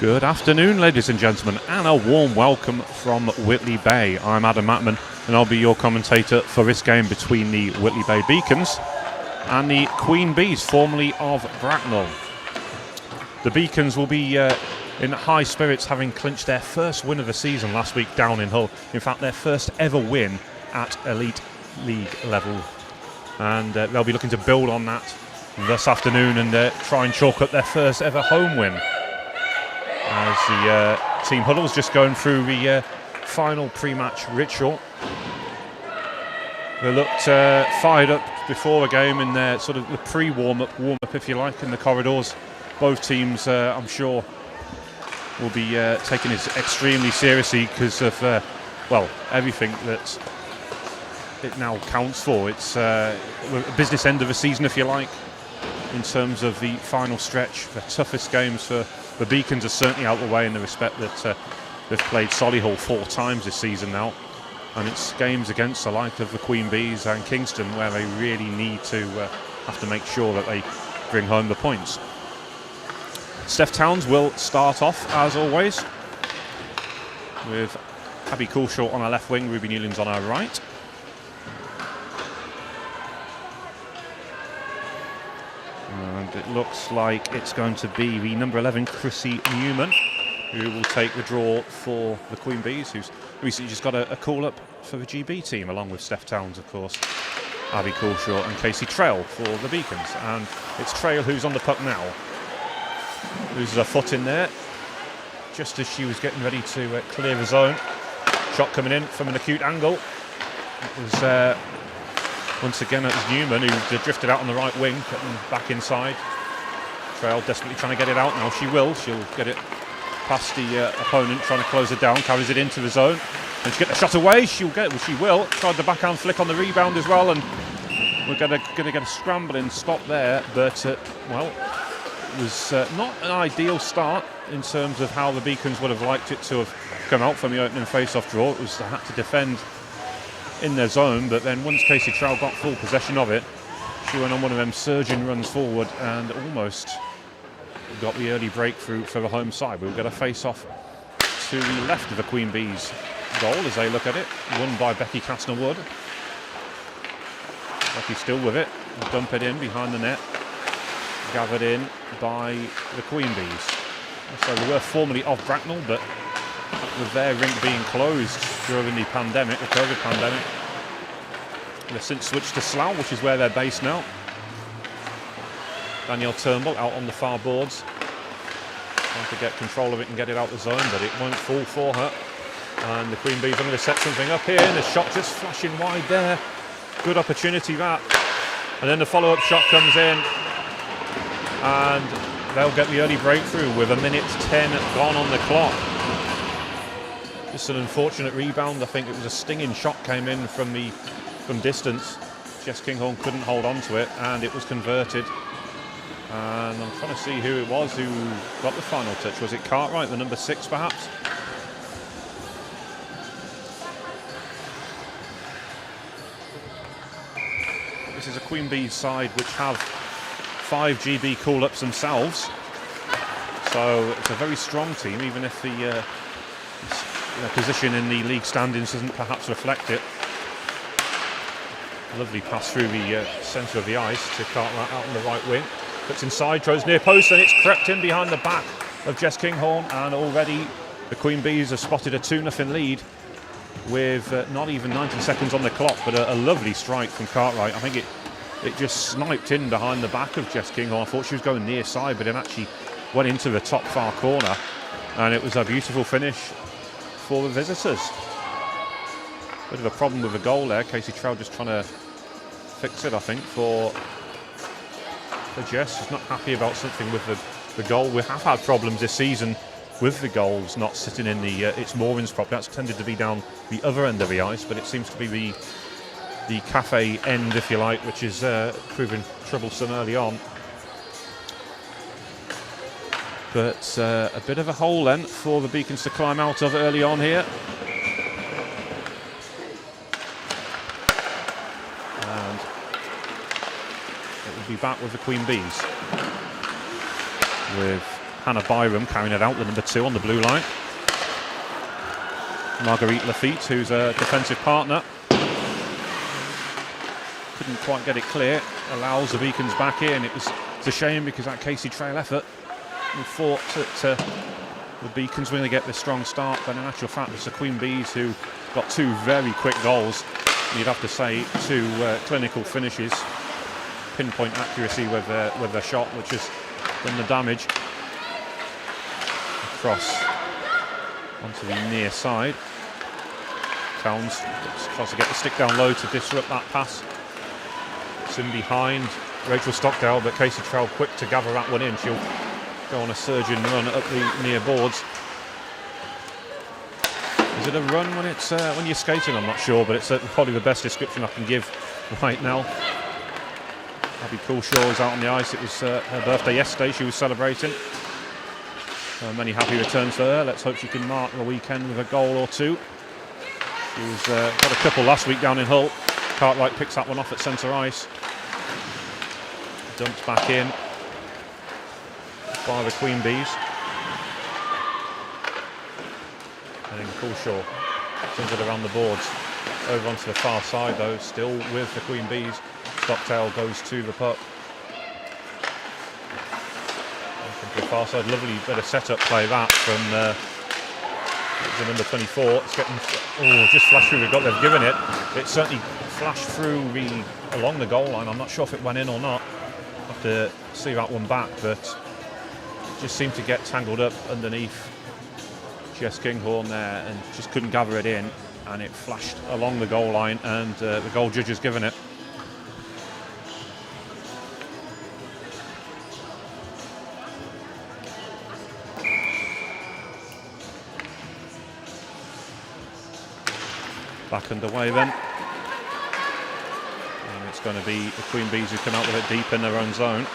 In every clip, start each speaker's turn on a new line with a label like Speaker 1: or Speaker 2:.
Speaker 1: Good afternoon, ladies and gentlemen, and a warm welcome from Whitley Bay. I'm Adam Matman, and I'll be your commentator for this game between the Whitley Bay Beacons and the Queen Bees, formerly of Bracknell. The Beacons will be in high spirits, having clinched their first win of the season last week down in Hull. In fact, their first ever win at Elite League level. And they'll be looking to build on that this afternoon and try and chalk up their first ever home win. As the team huddle's just going through the final pre-match ritual. They looked fired up before the game in their sort of the pre-warm-up, if you like, in the corridors. Both teams, I'm sure, will be taking it extremely seriously because of, everything that it now counts for. It's a business end of the season, if you like, in terms of the final stretch. The toughest games for the Beacons are certainly out the way in the respect that they've played Solihull 4 times this season now, and it's games against the like of the Queen Bees and Kingston where they really need to have to make sure that they bring home the points. Steph Towns will start off as always with Abby Coulshaw on our left wing, Ruby Newlands on our right. And it looks like it's going to be the number 11, Chrissy Newman, who will take the draw for the Queen Bees, who's recently just got a call-up for the GB team, along with Steph Towns, of course, Abby Coulshaw and Casey Trail for the Beacons. And it's Trail who's on the puck now. Loses her foot in there, just as she was getting ready to clear the zone. Shot coming in from an acute angle. It was... once again, it was Newman who drifted out on the right wing, cutting back inside. Trail desperately trying to get it out now. She'll get it past the opponent, trying to close it down, carries it into the zone. And she get the shot away, she will. Tried the backhand flick on the rebound as well, and we're going to get a scrambling stop there. But, it was not an ideal start in terms of how the Beacons would have liked it to have come out from the opening face-off draw. It was they had to defend in their zone, but then once Casey Trowell got full possession of it, she went on one of them surging runs forward and almost got the early breakthrough for the home side. We'll get a face-off to the left of the Queen Bees goal as they look at it, won by Becky Castner-Wood. Becky still with it, dump it in behind the net, gathered in by the Queen Bees. So we were formerly of Bracknell, but with their rink being closed during the pandemic, the COVID pandemic, they've since switched to Slough, which is where they're based now. Danielle Turnbull out on the far boards, trying to get control of it and get it out the zone, but it won't fall for her. And the Queen Bees are going to set something up here, and the shot just flashing wide there. Good opportunity that. And then the follow-up shot comes in, and they'll get the early breakthrough with 1:10 gone on the clock. Just an unfortunate rebound. I think it was a stinging shot came in from distance. Jess Kinghorn couldn't hold on to it, and it was converted. And I'm trying to see who it was who got the final touch. Was it Cartwright, the number 6 perhaps? This is a Queen Bees side which have 5 GB call-ups themselves. So it's a very strong team, even if the position in the league standings doesn't perhaps reflect it. Lovely pass through the centre of the ice to Cartwright out on the right wing. Puts inside, throws near post, and it's crept in behind the back of Jess Kinghorn. And already the Queen Bees have spotted a 2-0 lead with not even 90 seconds on the clock, but a lovely strike from Cartwright. I think it just sniped in behind the back of Jess Kinghorn. I thought she was going near side, but it actually went into the top far corner. And it was a beautiful finish for the visitors. Bit of a problem with the goal there. Casey Trowell just trying to fix it, I think, for Jess. She's not happy about something with the goal. We have had problems this season with the goals not sitting in its moorings properly. That's tended to be down the other end of the ice, but it seems to be the cafe end, if you like, which is proving troublesome early on. But a bit of a hole then for the Beacons to climb out of early on here. And it will be back with the Queen Bees, with Hannah Byram carrying it out, the number 2 on the blue line. Marguerite Lafitte, who's a defensive partner. Couldn't quite get it clear. Allows the Beacons back in. It's a shame because that Casey Trail effort, we thought that the Beacons were going to get this strong start, but in actual fact it's the Queen Bees who got 2 very quick goals. You'd have to say 2 clinical finishes, pinpoint accuracy with their shot, which has done the damage. Across onto the near side. Towns tries to get the stick down low to disrupt that pass. It's in behind Rachel Stockdale, but Casey Trowell quick to gather that one in. She'll go on a surging run up the near boards. Is it a run when you're skating? I'm not sure, but it's probably the best description I can give right now. Abby Coolshaw is out on the ice. It was her birthday yesterday. She was celebrating. Many happy returns for her. Let's hope she can mark the weekend with a goal or 2. She got a couple last week down in Hull. Cartwright picks that one off at centre ice. Dumps back in by the Queen Bees. And then Coolshaw turns it around the boards. Over onto the far side though, still with the Queen Bees. Stockdale goes to the puck. To the far side, lovely bit of setup play that from the number 24. It's getting just flashed through the goal. They've given it. It certainly flashed through along the goal line. I'm not sure if it went in or not. I'll have to see that one back, but it just seemed to get tangled up underneath Jess Kinghorn there and just couldn't gather it in, and it flashed along the goal line, and the goal judge has given it. Back underway then. And it's going to be the Queen Bees who come out with it deep in their own zone.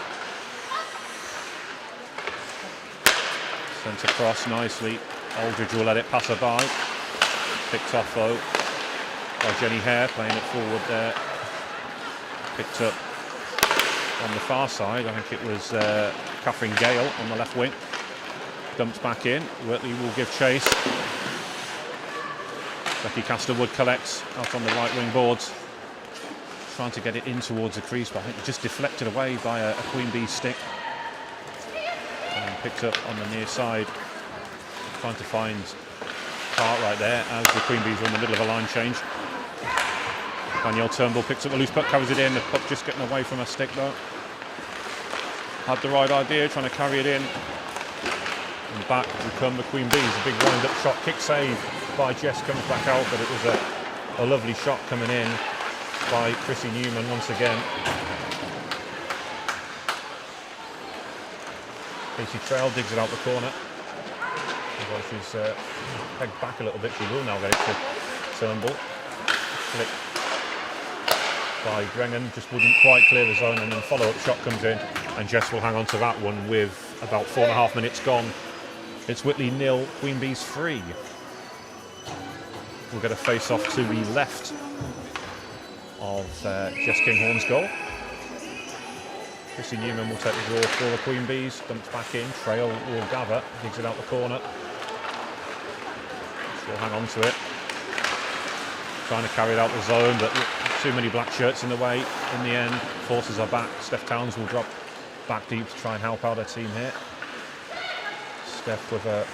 Speaker 1: Sent across nicely. Aldridge will let it pass her by. Picked off though by Jenny Hare, playing it forward there. Picked up on the far side. I think it was Catherine Gale on the left wing. Dumped back in. Whitley will give chase. Becky Casterwood collects out on the right wing boards, trying to get it in towards the crease, but I think it just deflected away by a Queen Bee stick. And picked up on the near side, trying to find Cartwright there as the Queen Bees are in the middle of a line change. Danielle Turnbull picks up the loose puck, carries it in, the puck just getting away from her stick though. Had the right idea, trying to carry it in. And back will come the Queen Bees, a big wind-up shot, kick save by Jess, comes back out, but it was a lovely shot coming in by Chrissy Newman once again. Casey Trail digs it out the corner. Although she's pegged back a little bit, she will now get it to Turnbull. Flick by Brennan, just wouldn't quite clear the zone, and then follow-up shot comes in, and Jess will hang on to that one with about 4.5 minutes gone. It's Whitley 0, Queen Bees 3. We'll get a face-off to the left of Jess Kinghorn's goal. Chrissy Newman will take the draw for the Queen Bees. Dumps back in. Trail will gather. Digs it out the corner. She'll hang on to it. Trying to carry it out the zone, but too many black shirts in the way. In the end, forces are back. Steph Towns will drop back deep to try and help out her team here. Steph with a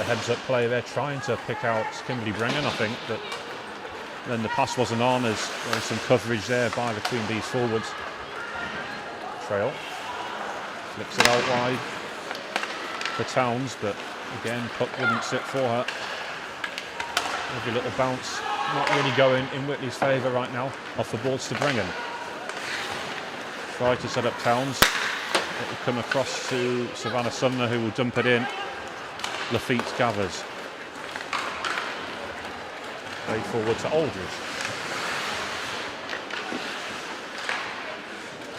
Speaker 1: heads-up play there, trying to pick out Kimberly Brennan, I think, but then the pass wasn't on as there was some coverage there by the Queen Bees forwards. Trail flips it out wide for Towns, but again, puck wouldn't sit for her. Every little bounce not really going in Whitley's favour right now. Off the boards to Brennan. Try to set up Towns. It will come across to Savannah Sumner, who will dump it in. Lafitte gathers. Play forward to Aldridge.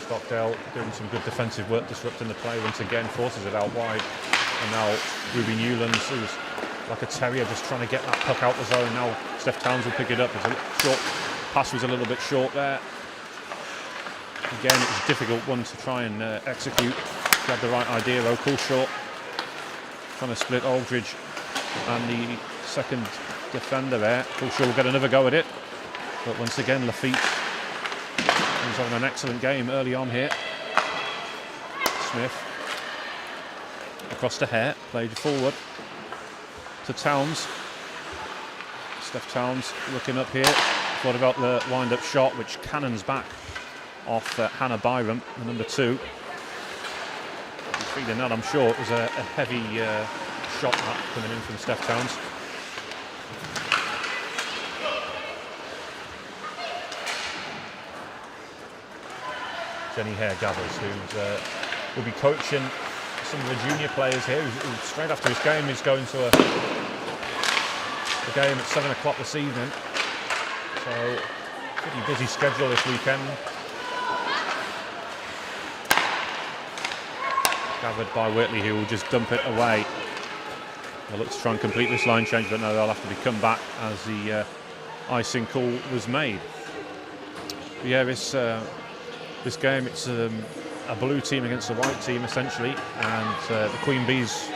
Speaker 1: Stockdale doing some good defensive work, disrupting the play once again, forces it out wide. And now Ruby Newlands, who's like a terrier, just trying to get that puck out the zone. Now Steph Towns will pick it up. It's a short pass, was a little bit short there. Again, it was a difficult one to try and execute. He had the right idea though. Coolshort trying to split Aldridge and the second defender there. Coolshort will get another go at it. But once again, Lafitte, who's having an excellent game early on here. Smith across to Hare, played forward to Towns. Steph Towns looking up here. What about the wind-up shot, which cannons back off Hannah Byram, the number 2. He's feeling that, I'm sure. It was a heavy shot that coming in from Steph Towns. Jenny Hare gathers, who will be coaching some of the junior players here. Who straight after his game is going to a game at 7 o'clock this evening. So, pretty busy schedule this weekend. Gathered by Whitley, who will just dump it away. They'll look to try and complete this line change, but no, they'll have to be come back as the icing call was made. But yeah, this game, it's a blue team against a white team, essentially, and the Queen Bees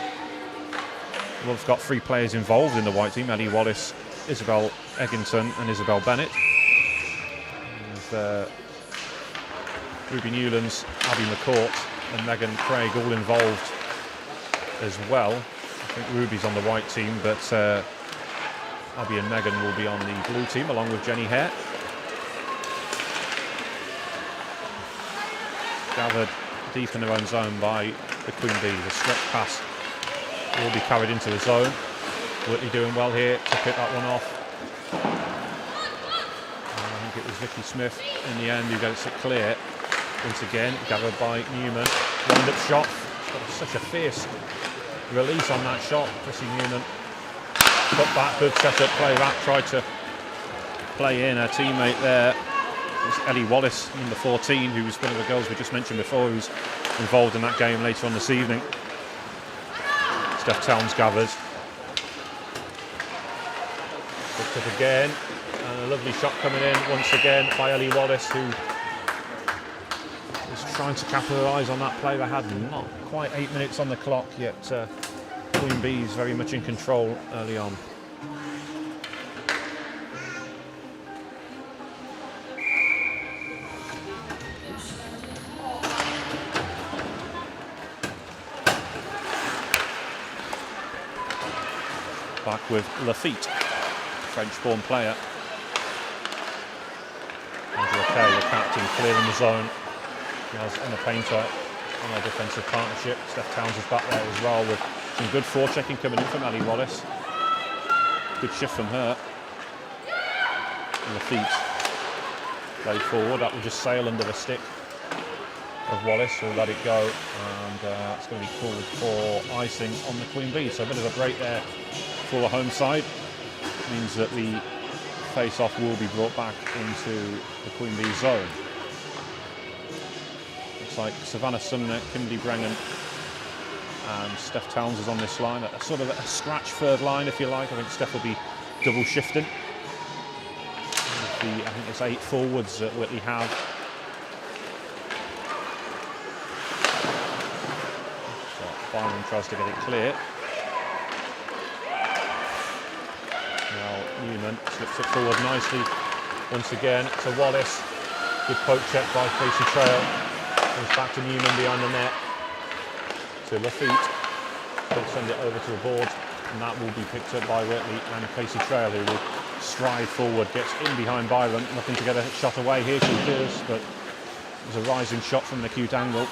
Speaker 1: will have got 3 players involved in the white team: Ellie Wallace, Isabel Eggington and Isabel Bennett. With Ruby Newlands, Abby McCourt and Megan Craig all involved as well. I think Ruby's on the white team, but Abby and Megan will be on the blue team along with Jenny Hare. Gathered deep in their own zone by the Queen Bees. A stretch pass will be carried into the zone. Whitley doing well here to pick that one off. I think it was Vicky Smith in the end who gets it clear. Once again, gathered by Newman. Wind-up shot. Got such a fierce release on that shot. Chrissy Newman. Put back, good set-up play. That tried to play in her teammate there. It's Ellie Wallace, number 14, who was one of the girls we just mentioned before, who's involved in that game later on this evening. Steph Towns gathers. Picked up again, and a lovely shot coming in once again by Ellie Wallace, who was trying to capitalise on that play. They had not quite 8 minutes on the clock, yet Queen Bees very much in control early on. Back with Lafitte, French-born player. Angela Kay, the captain, clearing the zone. He has Emma Painter on their defensive partnership. Steph Towns is back there as well with some good forechecking coming in from Ellie Wallace. Good shift from her. Lafitte played forward. That will just sail under the stick of Wallace. We'll let it go, and it's going to be called for icing on the Queen Bee. So a bit of a break there for the home side. Means that the face-off will be brought back into the Queen Bee zone. Looks like Savannah Sumner, Kimberly Brennan and Steph Towns is on this line. A sort of a scratch third line, if you like. I think Steph will be double shifting. I think there's 8 forwards that Whitley have. So Byron tries to get it clear. Newman slips it forward nicely once again to Wallace. Good poke check by Casey Trail. Comes back to Newman behind the net. To Lafitte. They'll send it over to a board, and that will be picked up by Whitley and Casey Trail, who will stride forward, gets in behind Byron, looking to get a shot away. Here she does, but there's a rising shot from an acute angle.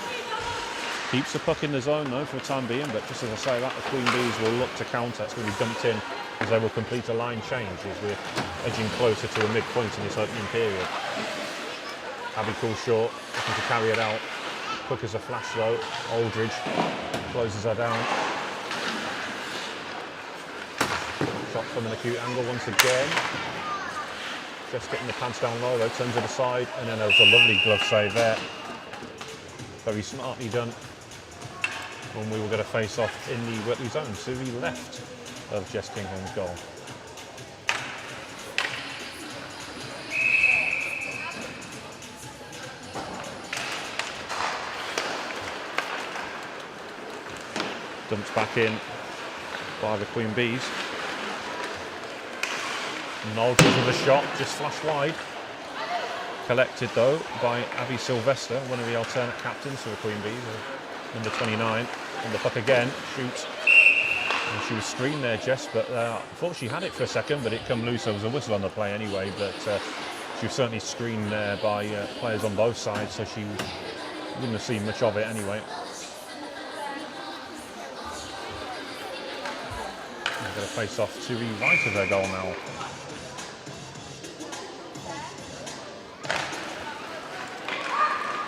Speaker 1: Keeps the puck in the zone though for the time being, but just as I say that, the Queen Bees will look to counter. It's going to be dumped in as they will complete a line change as we're edging closer to the midpoint in this opening period. Abby Coolshort looking to carry it out. Quick as a flash though. Aldridge closes her down. Shot from an acute angle once again. Just getting the pants down low though, turns it aside, and then there was a lovely glove save there. Very smartly done. When we will get a face-off in the Whitley zone to the left of Jess Kingham's goal. Dumped back in by the Queen Bees. Aldridge with a shot, just flashed wide. Collected though by Abby Sylvester, one of the alternate captains for the Queen Bees, number 29. On the puck again, shoots. And she was screened there, Jess, but I thought she had it for a second, but it come loose. There was a whistle on the play anyway, but she was certainly screened there by players on both sides, so she wouldn't have seen much of it anyway. They're going to face off to the right of their goal now.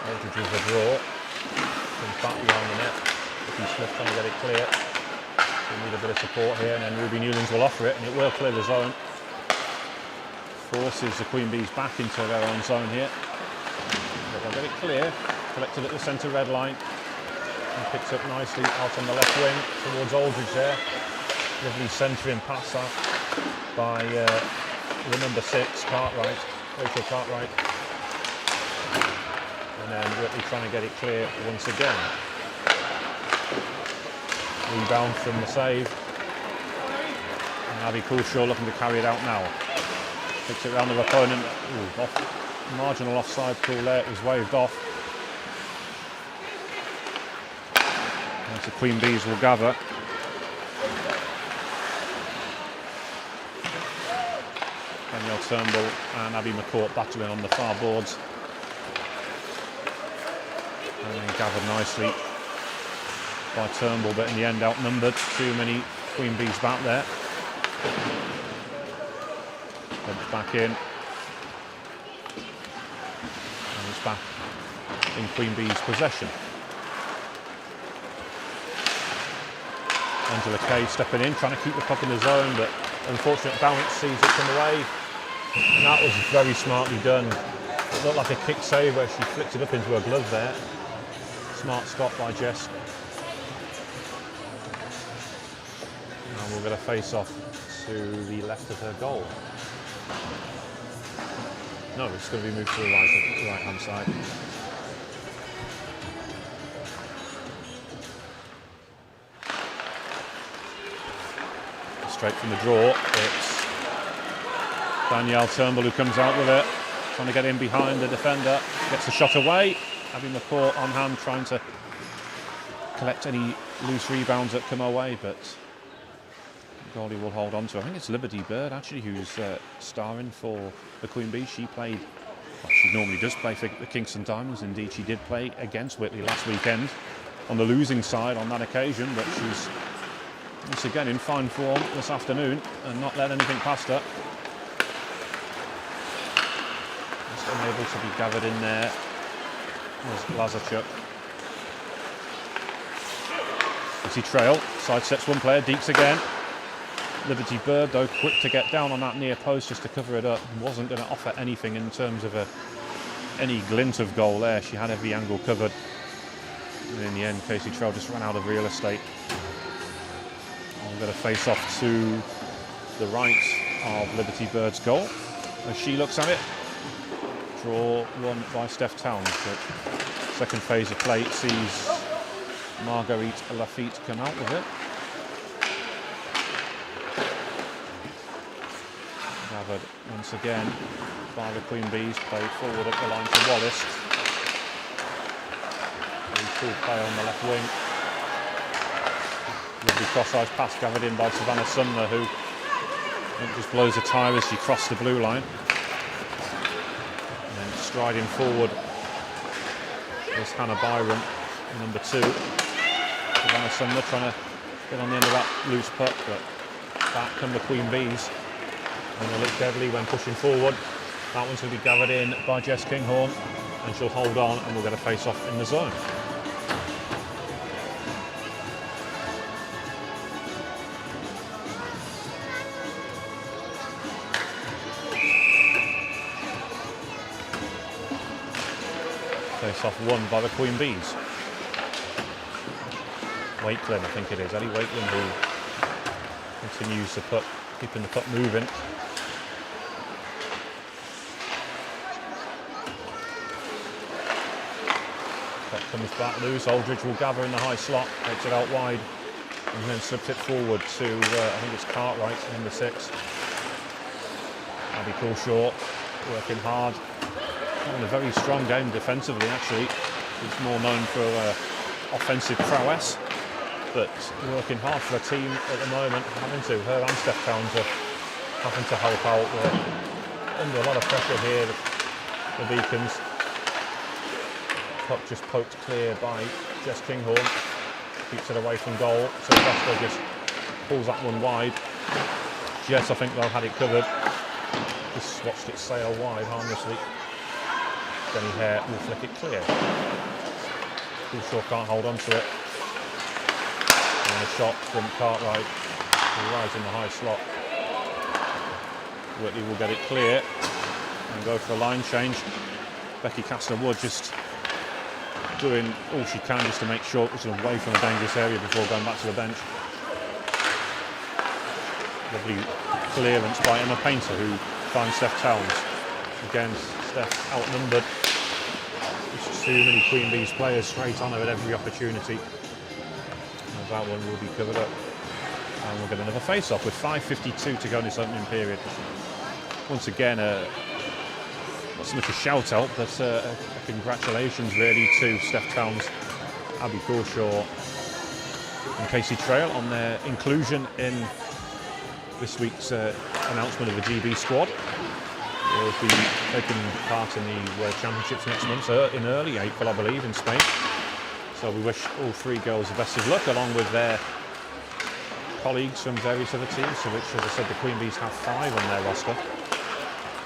Speaker 1: Aldridge with the draw. Comes back behind the net. Vicky Smith trying to get it clear. We need a bit of support here, and then Ruby Newlands will offer it, and it will clear the zone. Forces the Queen Bees back into their own zone here. They'll get it clear. Collected at the centre red line. And picks up nicely out on the left wing towards Aldridge there. Lovely centering pass out by the number 6, Cartwright, Rachel Cartwright. And then Whitley trying to get it clear once again. Rebound from the save. And Abby Coulshaw looking to carry it out now. Picks it around the opponent. Ooh, off, marginal offside call there. It was waved off. And the Queen Bees will gather. Danielle Turnbull and Abby McCourt battling on the far boards. And then gathered nicely by Turnbull, but in the end outnumbered. Too many Queen Bees back there. Dumped back in. And it's back in Queen Bees' possession. Angela Kay stepping in, trying to keep the puck in the zone, but unfortunate bounce sees it come away. And that was very smartly done. It looked like a kick save where she flicked it up into her glove there. Smart stop by Jess. And we'll get a face off to the left of her goal. No, it's going to be moved to the right hand side. Straight from the draw, it's Danielle Turnbull who comes out with it, trying to get in behind the defender, gets the shot away. Abby McCourt on hand trying to collect any loose rebounds that come away, but goalie will hold on to. I think it's Liberty Bird actually who's starring for the Queen Bees. She played, well, she normally does play for the Kingston Diamonds. Indeed, she did play against Whitley last weekend on the losing side on that occasion, but she's once again in fine form this afternoon and not let anything past her. Just unable to be gathered in there was Lazarchuk. Easy trail, side sets one player, Deeks again. Liberty Bird though quick to get down on that near post just to cover it up. Wasn't going to offer anything in terms of any glint of goal there. She had every angle covered. And in the end, Casey Trail just ran out of real estate. I'm going to face off to the right of Liberty Bird's goal. As she looks at it, draw one by Steph Towns. But second phase of play sees Marguerite Lafitte come out with it. Gathered once again by the Queen Bees, played forward up the line to Wallace. Full play on the left wing. Lovely cross-eyed pass gathered in by Savannah Sumner, who I think just blows a tyre as she crossed the blue line. And then striding forward is Hannah Byron, number 2. Savannah Sumner trying to get on the end of that loose puck, but back come the Queen Bees. And they look deadly when pushing forward. That one's going to be gathered in by Jess Kinghorn, and she'll hold on and we'll get a face-off in the zone. Face-off won by the Queen Bees. Wakelin, I think it is. Ellie Wakelin who continues the puck, keeping the puck moving. Puck comes back loose. Aldridge will gather in the high slot, takes it out wide and then slipped it forward to, I think it's Cartwright, number 6. Abby Coulshaw working hard. Having a very strong game defensively, actually. He's more known for offensive prowess, but working hard for a team at the moment, having to. Her and Steph Towns are having to help out. They're under a lot of pressure here, the Beacons. Puck just poked clear by Jess Kinghorn. Keeps it away from goal, so Costa just pulls that one wide. Jess, I think they'll had it covered. Just watched it sail wide harmlessly. Jenny Hare will flick it clear. Coulshaw can't hold on to it. And a shot from Cartwright, right in the high slot. Whitley will get it clear and go for a line change. Becky Castor-Wood just doing all she can just to make sure it was away from a dangerous area before going back to the bench. Lovely clearance by Emma Painter, who finds Steph Towns. Again, Steph outnumbered. There's too many Queen Bees players straight on her at every opportunity. As that one will be covered up. And we'll get another face-off with 5:52 to go in this opening period. Once again, not so much a shout-out, but a congratulations really to Steph Towns, Abby Coulshaw and Casey Trail on their inclusion in this week's announcement of the GB squad. They'll be taking part in the World Championships next month, in early April, I believe, in Spain. So we wish all 3 girls the best of luck, along with their colleagues from various other teams, so which, as I said, the Queen Bees have 5 on their roster.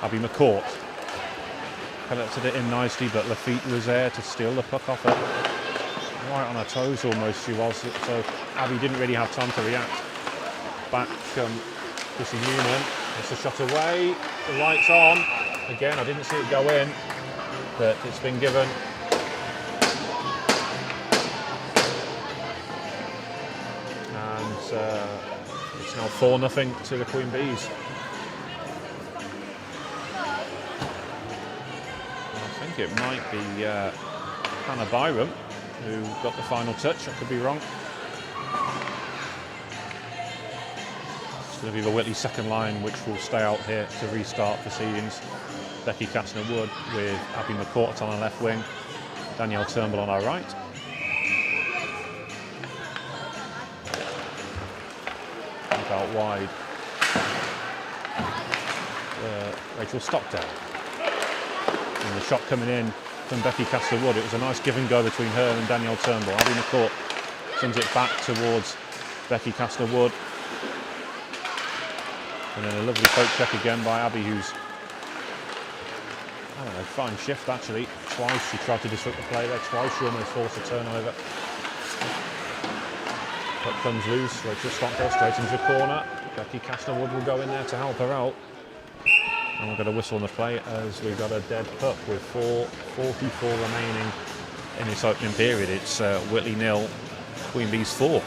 Speaker 1: Abby McCourt collected it in nicely, but Lafitte was there to steal the puck off her. Right on her toes almost she was, so Abby didn't really have time to react. Back Chrissy Newman, it's a shot away, the light's on. Again, I didn't see it go in, but it's been given. And it's now 4-0 to the Queen Bees. It might be Hannah Byram who got the final touch. I could be wrong. It's going to be the Whitley second line, which will stay out here to restart proceedings. Becky Castor-Wood with Abby McCourt on her left wing, Danielle Turnbull on her right. Look out wide. Rachel Stockdale. And the shot coming in from Becky Castor-Wood. It was a nice give and go between her and Danielle Turnbull. Abby McCourt sends it back towards Becky Castor-Wood. And then a lovely poke check again by Abby, who's, I don't know, fine shift actually. Twice she tried to disrupt the play there. Twice she almost forced a turnover. Puck comes loose. Rachel Stockdale straight into the corner. Becky Castor-Wood will go in there to help her out. And we've got a whistle on the play as we've got a dead puck with 4:44 remaining in this opening period. It's Whitley 0, Queen Bees 4.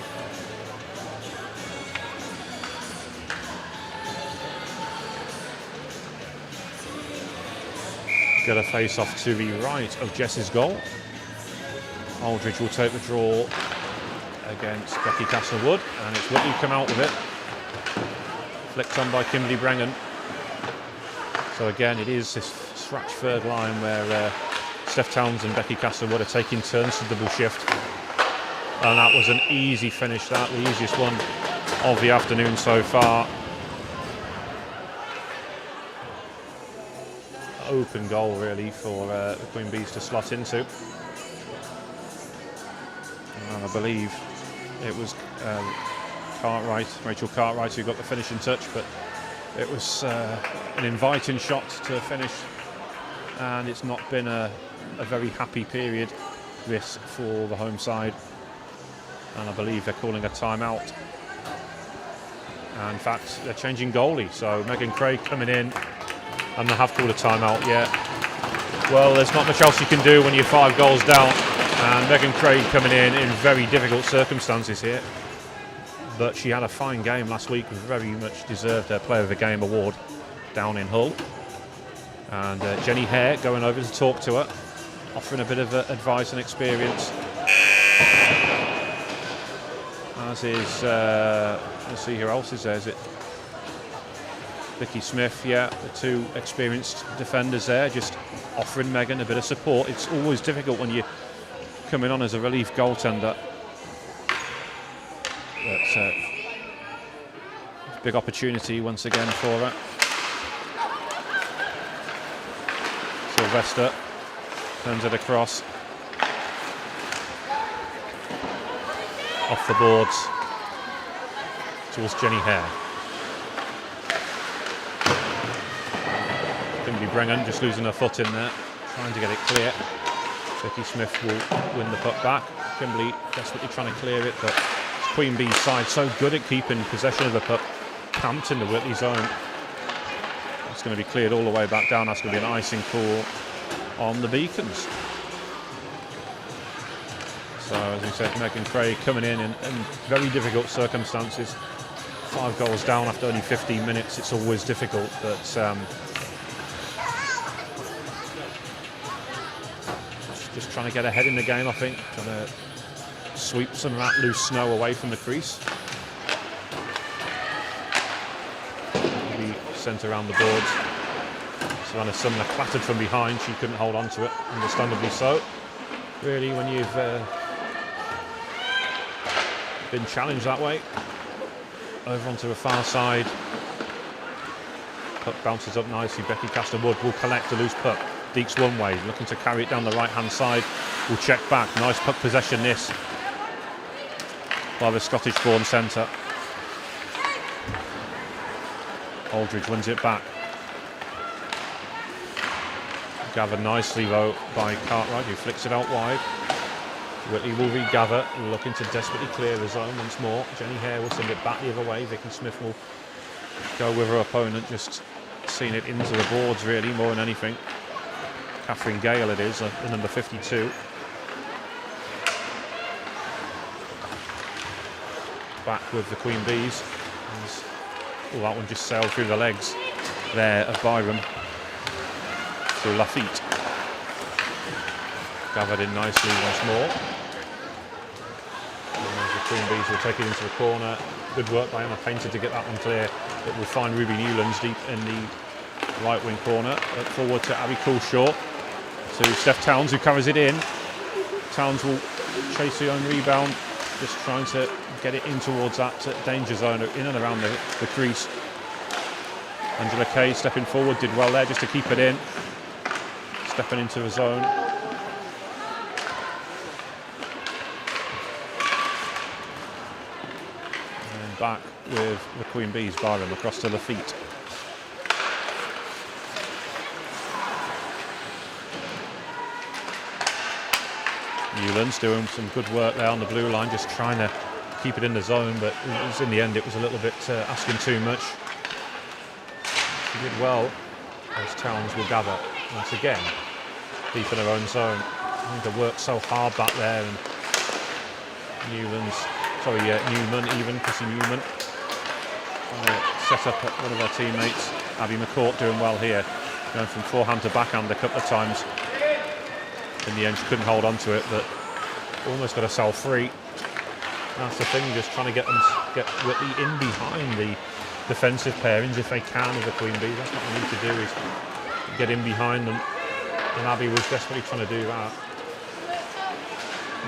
Speaker 1: Got a face off to the right of Jess's goal. Aldridge will take the draw against Becky Castor-Wood, and it's Whitley come out with it. Flicked on by Kimberly Brengan. So again, it is this scratch third line where Steph Towns and Becky Castor-Wood are taking turns to double shift. And that was an easy finish, the easiest one of the afternoon so far. Open goal really for the Queen Bees to slot into. And I believe it was Rachel Cartwright who got the finishing touch, but it was an inviting shot to finish, and it's not been a very happy period this for the home side, and I believe they're calling a timeout. And in fact, they're changing goalie, so Megan Craig coming in, and they have called a timeout yet. Well, there's not much else you can do when you're 5 goals down, and Megan Craig coming in very difficult circumstances here. But she had a fine game last week, very much deserved her Player of the Game award down in Hull. And Jenny Hare going over to talk to her, offering a bit of advice and experience. as is, let's see who else is there. Is it Vicky Smith? Yeah, the two experienced defenders there, just offering Megan a bit of support. It's always difficult when you come in on as a relief goaltender. But big opportunity once again for her. Sylvester turns it across. Off the boards towards Jenny Hare. Kimberly Brennan just losing her foot in there, trying to get it clear. Vicky Smith will win the puck back. Kimberly desperately trying to clear it, but it's Queen Bee's side so good at keeping possession of the puck, camped in the Whitley zone. It's going to be cleared all the way back down. That's going to be an icing call on the Beacons. So, as we said, Megan Craig coming in very difficult circumstances. 5 goals down after only 15 minutes. It's always difficult, but just trying to get ahead in the game, I think. Trying to sweep some of that loose snow away from the crease. Maybe sent around the boards. Savannah Sumner clattered from behind. She couldn't hold on to it, understandably so. Really, when you've been challenged that way. Over onto the far side. Puck bounces up nicely. Becky Castor-Wood will collect a loose puck. Deeks one way, looking to carry it down the right-hand side. Will check back. Nice puck possession this by the Scottish-born centre. Aldridge wins it back. Gathered nicely though by Cartwright, who flicks it out wide. Whitley will regather, looking to desperately clear the zone once more. Jenny Hare will send it back the other way. Vicky Smith will go with her opponent, just seeing it into the boards really, more than anything. Catherine Gale it is, the number 52. Back with the Queen Bees. Oh, that one just sailed through the legs there of Byram. Through Lafitte. Gathered in nicely once more. And the Queen Bees will take it into the corner. Good work by Emma Painter to get that one clear. It will find Ruby Newlands deep in the right wing corner. Forward to Abby Coulshaw. To Steph Towns, who carries it in. Towns will chase the own rebound, just trying to get it in towards that danger zone, in and around the crease. Angela Kay stepping forward, did well there just to keep it in. Stepping into the zone. And back with the Queen Bees, Byram across to the feet. Newlands doing some good work there on the blue line, just trying to keep it in the zone, but in the end it was a little bit asking too much. She did well as Towns will gather once again deep in her own zone. I think they worked so hard back there, and Newman, Chrissy Newman, trying to set up one of their teammates. Abby McCourt doing well here, going from forehand to backhand a couple of times. In the end, she couldn't hold on to it, but almost got herself free. That's the thing, just trying to get Whitley in behind the defensive pairings if they can of the Queen Bees. That's what they need to do, is get in behind them. And Abby was desperately trying to do that.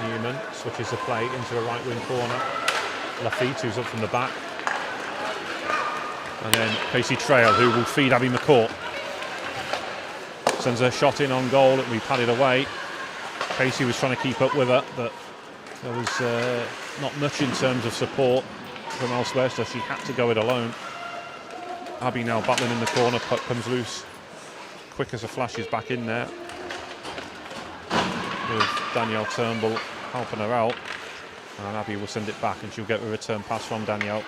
Speaker 1: Newman switches the play into a right wing corner. Lafitte, who's up from the back. And then Casey Trail, who will feed Abby McCourt. Sends a shot in on goal, and we padded away. Casey was trying to keep up with her, but there was not much in terms of support from elsewhere, so she had to go it alone. Abby now battling in the corner, puck comes loose. Quick as a flash is back in there, with Danielle Turnbull helping her out. And Abby will send it back, and she'll get a return pass from Danielle.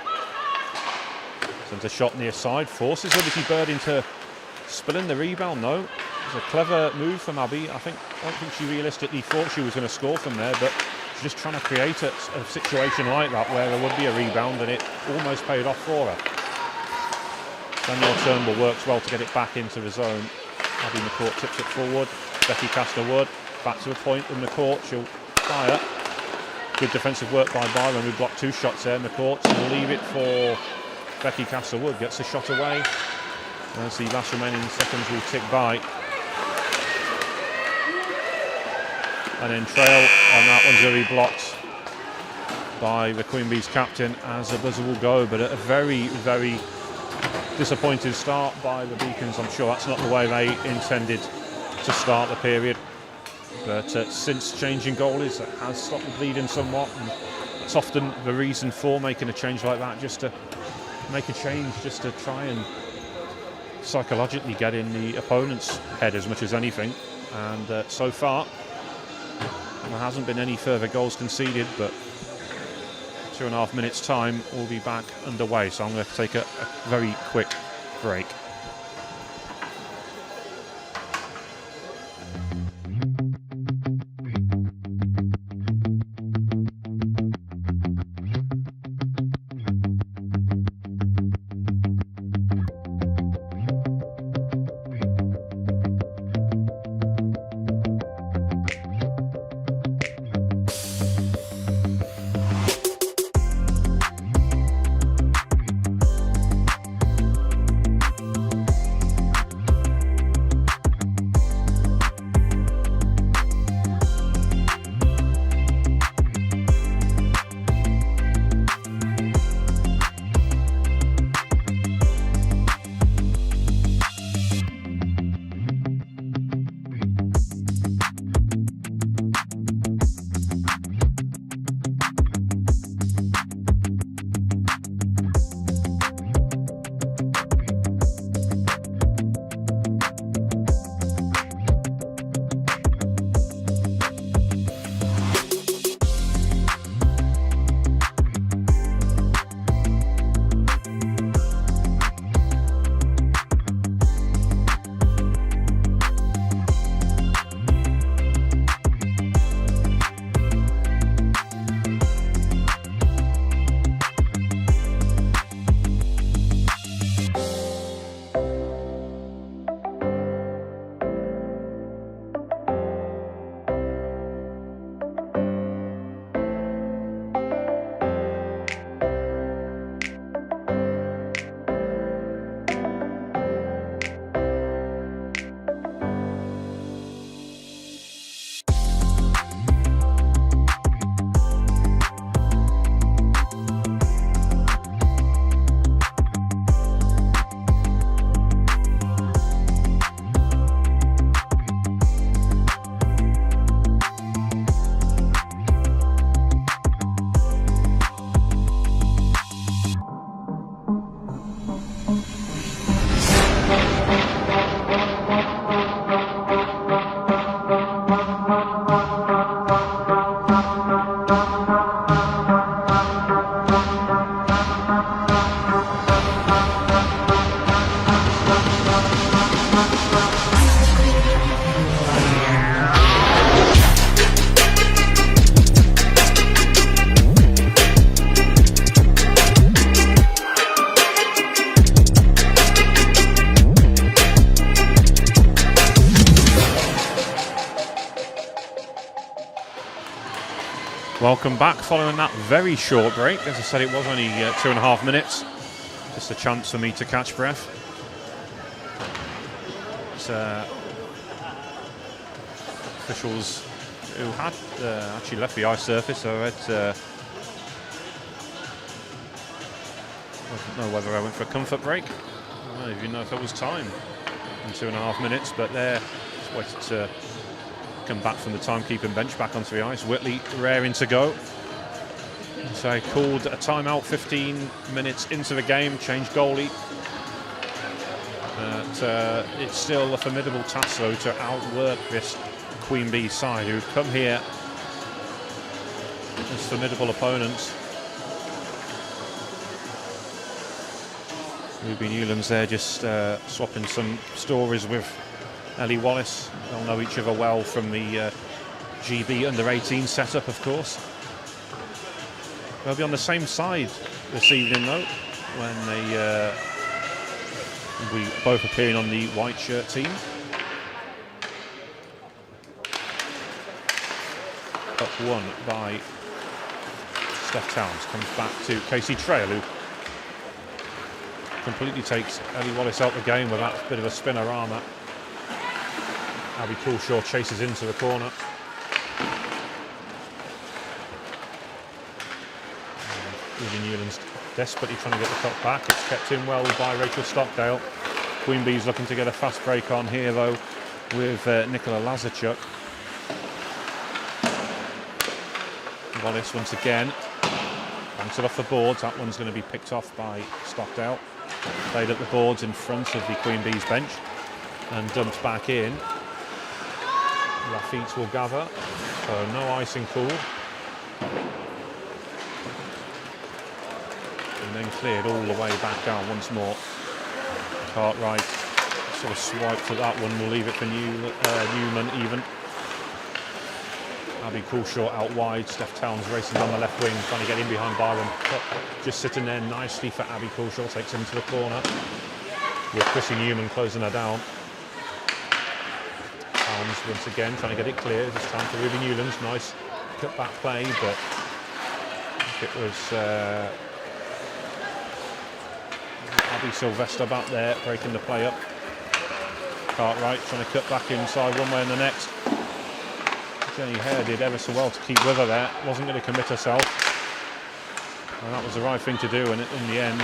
Speaker 1: Sends a shot near side, forces Liberty Bird into spilling the rebound though. It was a clever move from Abby. I don't think she realistically thought she was going to score from there, but she's just trying to create a situation like that where there would be a rebound, and it almost paid off for her. Danielle Turnbull works well to get it back into the zone. Abby McCourt tips it forward. Becky Castor-Wood back to a point in the court. She'll fire. Good defensive work by Byron, who blocked 2 shots there in the courts. We'll leave it for Becky Castlewood. Gets a shot away as the last remaining seconds will tick by. And then trail on that one's going to be blocked by the Queen Bees captain as the buzzer will go. But a very, very disappointing start by the Beacons. I'm sure that's not the way they intended to start the period. But since changing goalies, that has stopped the bleeding somewhat. And it's often the reason for making a change like that, just to make a change, just to try and psychologically get in the opponent's head as much as anything. And so far, there hasn't been any further goals conceded, but 2.5 minutes time we'll be back underway. So I'm going to take a very quick break. Welcome back following that very short break. As I said, it was only 2.5 minutes. Just a chance for me to catch breath. Officials who had actually left the ice surface, so I don't know whether I went for a comfort break. I don't even know if it was time in 2.5 minutes, but they're just waited to come back from the timekeeping bench back onto the ice. Whitley raring to go. So I called a timeout 15 minutes into the game, changed goalie. But it's still a formidable task though to outwork this Queen Bee side who've come here as formidable opponents. Ruby Newlands there just swapping some stories with Ellie Wallace. They'll know each other well from the GB under-18 setup, of course. They'll be on the same side this evening, though, when they we both appearing on the white shirt team. Up one by Steph Towns comes back to Casey Trail, who completely takes Ellie Wallace out the game with that bit of a spinorama. Abby Coulshaw chases into the corner. Ruby Newland's desperately trying to get the cut back. It's kept in well by Rachel Stockdale. Queen Bees looking to get a fast break on here though with Nicola Lazarchuk. Wallace once again banks it off the boards. That one's going to be picked off by Stockdale. Played at the boards in front of the Queen Bees bench and dumped back in. Lafitte will gather, so no icing called. And then cleared all the way back down once more. Cartwright sort of swiped at that one. We'll leave it for Newman even. Abby Coulshaw out wide. Steph Towns racing down the left wing, trying to get in behind Byron. Just sitting there nicely for Abby Coulshaw. Takes him to the corner with Chrissy Newman closing her down. Towns once again trying to get it clear. This time for Ruby Newlands. Nice cut back play, but I think it was Abby Sylvester back there breaking the play up. Cartwright trying to cut back inside one way and the next. Jenny Hare did ever so well to keep with her there. Wasn't going to commit herself. And that was the right thing to do, and in the end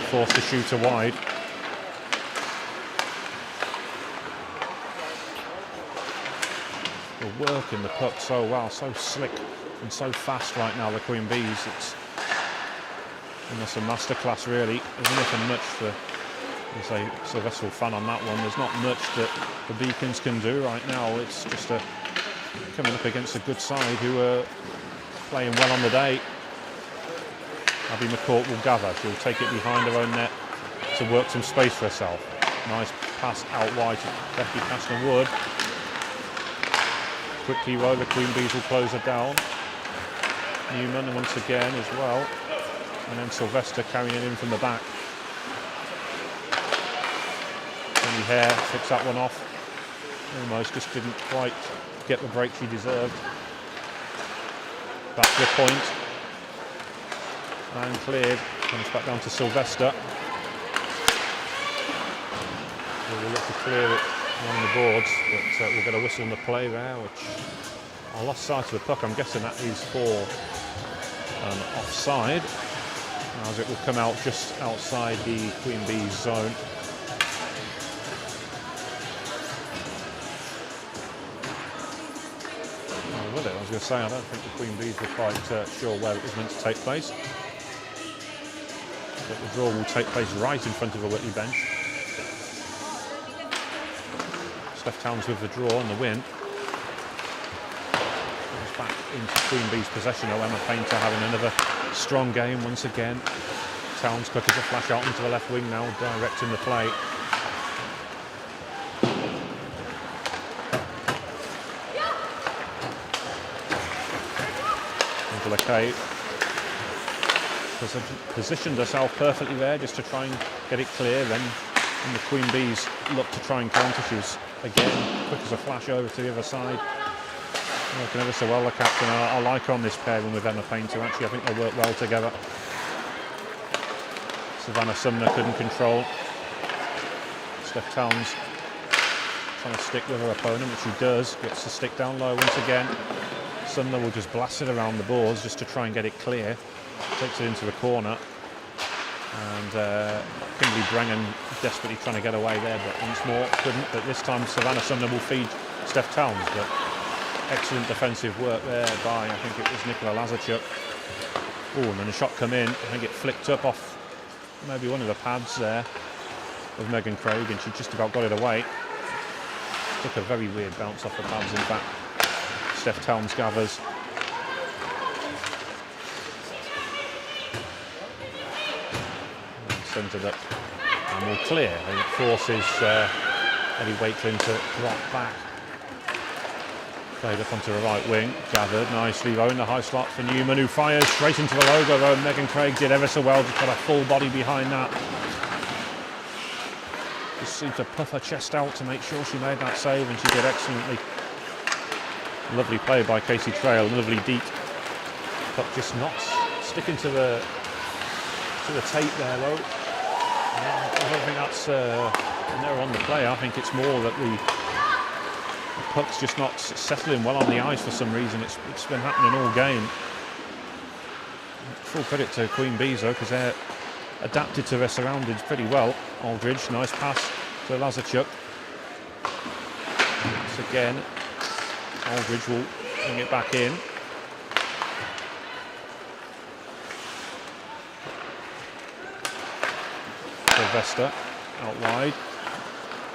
Speaker 1: forced to shoot her wide. They're working the puck so well, so slick and so fast right now, the Queen Bees. It's almost a masterclass really. There's nothing much for, as I say, Sylvester will fan on that one. There's not much that the Beacons can do right now. It's just coming up against a good side who are playing well on the day. Abby McCourt will gather. She'll take it behind her own net to work some space for herself. Nice pass out wide to Becky Caston-Wood. Quickly though, the Queen Bees will close her down. Newman once again as well. And then Sylvester carrying it in from the back. Jenny Hare picks that one off. Almost just didn't quite get the break she deserved. Back to the point. And cleared. Comes back down to Sylvester. We'll look to clear it along the boards, but we'll get a whistle on the play there, which I lost sight of the puck. I'm guessing that is for an offside, as it will come out just outside the Queen Bees zone. I was going to say, I don't think the Queen Bees were quite sure where it was meant to take place. But the draw will take place right in front of the Whitley bench. Steph Towns with the draw and the win. Goes back into Queen Bees possession. Emma Painter having another strong game once again. Towns quick as a flash out into the left wing now, directing the play. Angela Kay positioned herself perfectly there just to try and get it clear. Then when the Queen Bees look to try and counter, she was again quick as a flash over to the other side. Working ever so well, the captain. I like her on this pairing with Emma Painter. Actually, I think they work well together. Savannah Sumner couldn't control. Steph Towns trying to stick with her opponent, which she does. Gets the stick down low once again. Sumner will just blast it around the boards just to try and get it clear. Takes it into the corner. And Kimberly Brennan desperately trying to get away there, but once more couldn't. But this time Savannah Sumner will feed Steph Towns. But excellent defensive work there by, I think it was Nicola Lazarchuk. Oh, and then a shot come in. I think it flicked up off maybe one of the pads there of Megan Craig, and she just about got it away. Took a very weird bounce off the pads, in fact. Steph Towns gathers. Centred up and will clear, and it forces Eddie Wakelin to drop back. Played up onto the right wing, gathered nicely though in the high slot for Newman, who fires straight into the logo though. Megan Craig did ever so well, just got a full body behind that. Just seemed to puff her chest out to make sure she made that save, and she did excellently. Lovely play by Casey Trail, lovely deep. Puck just not sticking to the tape there, though. I don't think that's an error on the play. I think it's more that the puck's just not settling well on the ice for some reason. It's been happening all game. Full credit to Queen Bees though, because they're adapted to their surroundings pretty well. Aldridge, nice pass to Lazarchuk. Once again, Aldridge will bring it back in. Sylvester out wide.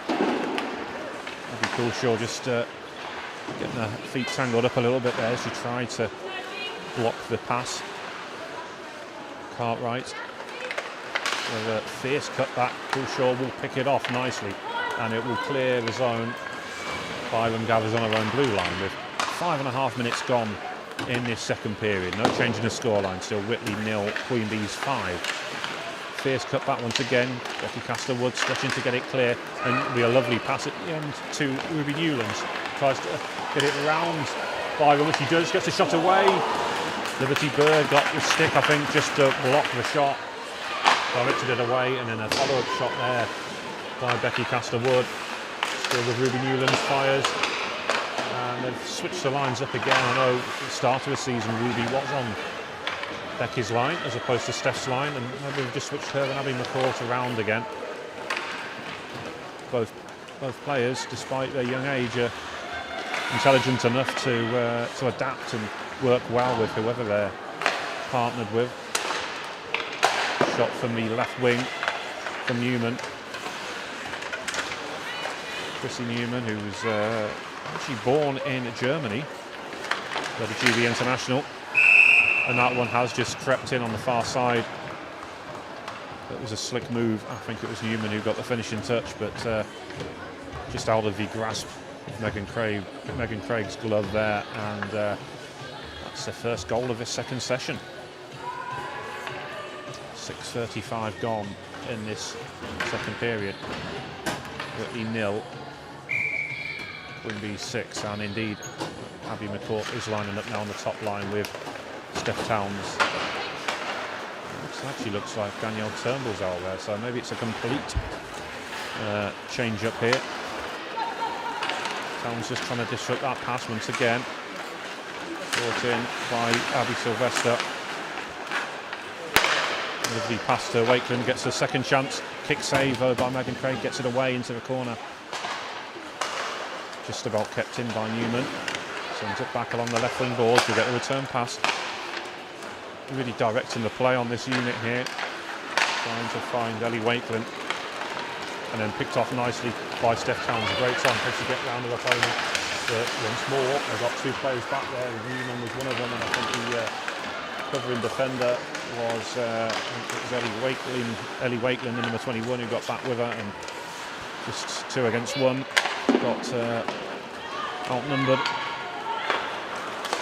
Speaker 1: Maybe Coolshaw just getting her feet tangled up a little bit there as she tried to block the pass. Cartwright with a fierce cutback. Coolshaw will pick it off nicely and it will clear the zone. Byram gathers on her own blue line with 5.5 minutes gone in this second period. No change in the scoreline, still Whitley 0, Queen Bees 5. Fierce cutback once again. Becky Castle-Wood stretching to get it clear, and it'll be a lovely pass at the end to Ruby Newlands. Tries to get it round Byram, which he does, gets a shot away. Liberty Bird got the stick, I think, just to block the shot. Directed it away, and then a follow-up shot there by Becky Castle-Wood. Still with Ruby Newlands fires. And they've switched the lines up again. I know at the start of the season, Ruby was on Becky's line as opposed to Steph's line, and maybe we've just switched her and Abby McCourt around again. Both players, despite their young age, are intelligent enough to adapt and work well with whoever they're partnered with. Shot from the left wing from Newman. Chrissy Newman, who was actually born in Germany, led a GB International. And that one has just crept in on the far side. That was a slick move. I think it was Newman who got the finishing touch, but just out of the grasp of Megan Craig's glove there, and that's the first goal of this second session. 6:35 gone in this second period. Whitley 0, Queen Bees 6, and indeed Abby McCourt is lining up now on the top line with Steph Towns. It actually looks like Danielle Turnbull's out there, so maybe it's a complete change up here. Towns just trying to disrupt that pass once again. Brought in by Abby Sylvester. Lovely pass to Wakeland, gets a second chance. Kick save by Megan Craig, gets it away into the corner. Just about kept in by Newman. Sends it back along the left wing boards. We get a return pass. Really directing the play on this unit here. Trying to find Ellie Wakeland. And then picked off nicely by Steph Towns. A great time to get round the opponent. But once more, they've got two players back there. Newman was one of them, and I think the covering defender was, Ellie Wakeland, the number 21, who got back with her, and just 2 against 1. Got outnumbered.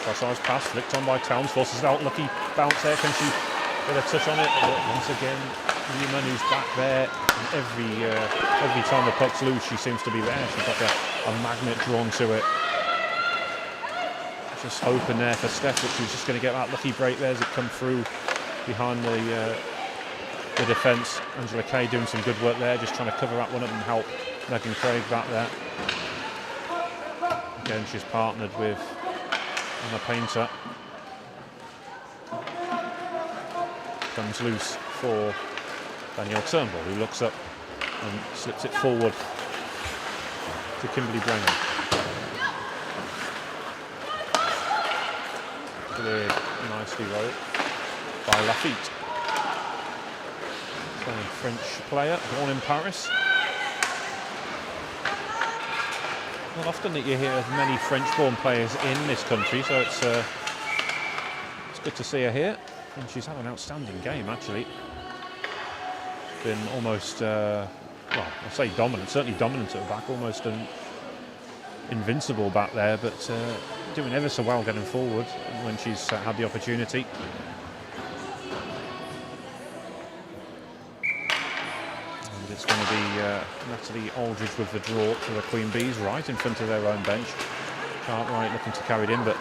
Speaker 1: Cross-ice pass, flicked on by Towns, forces it out, lucky bounce there, can she get a touch on it? But once again, Newman, who's back there, and every time the puck's loose, she seems to be there. She's got a magnet drawn to it. Just hoping there for Steph that she was just going to get that lucky break there as it come through behind the defence. Angela Kay doing some good work there, just trying to cover that one up and help Megan Craig back there. Again, she's partnered with Anna Painter. Comes loose for Danielle Turnbull, who looks up and slips it forward to Kimberly Brennan. Cleared nicely though by Lafitte. So a French player, born in Paris. Not often that you hear of many French-born players in this country, so it's good to see her here. And she's had an outstanding game, actually. Been almost, well, I'll say dominant, certainly dominant at the back, almost invincible back there, but doing ever so well getting forward when she's had the opportunity. And it's going to be Natalie Aldridge with the draw for the Queen Bees, right in front of their own bench. Cartwright looking to carry it in, but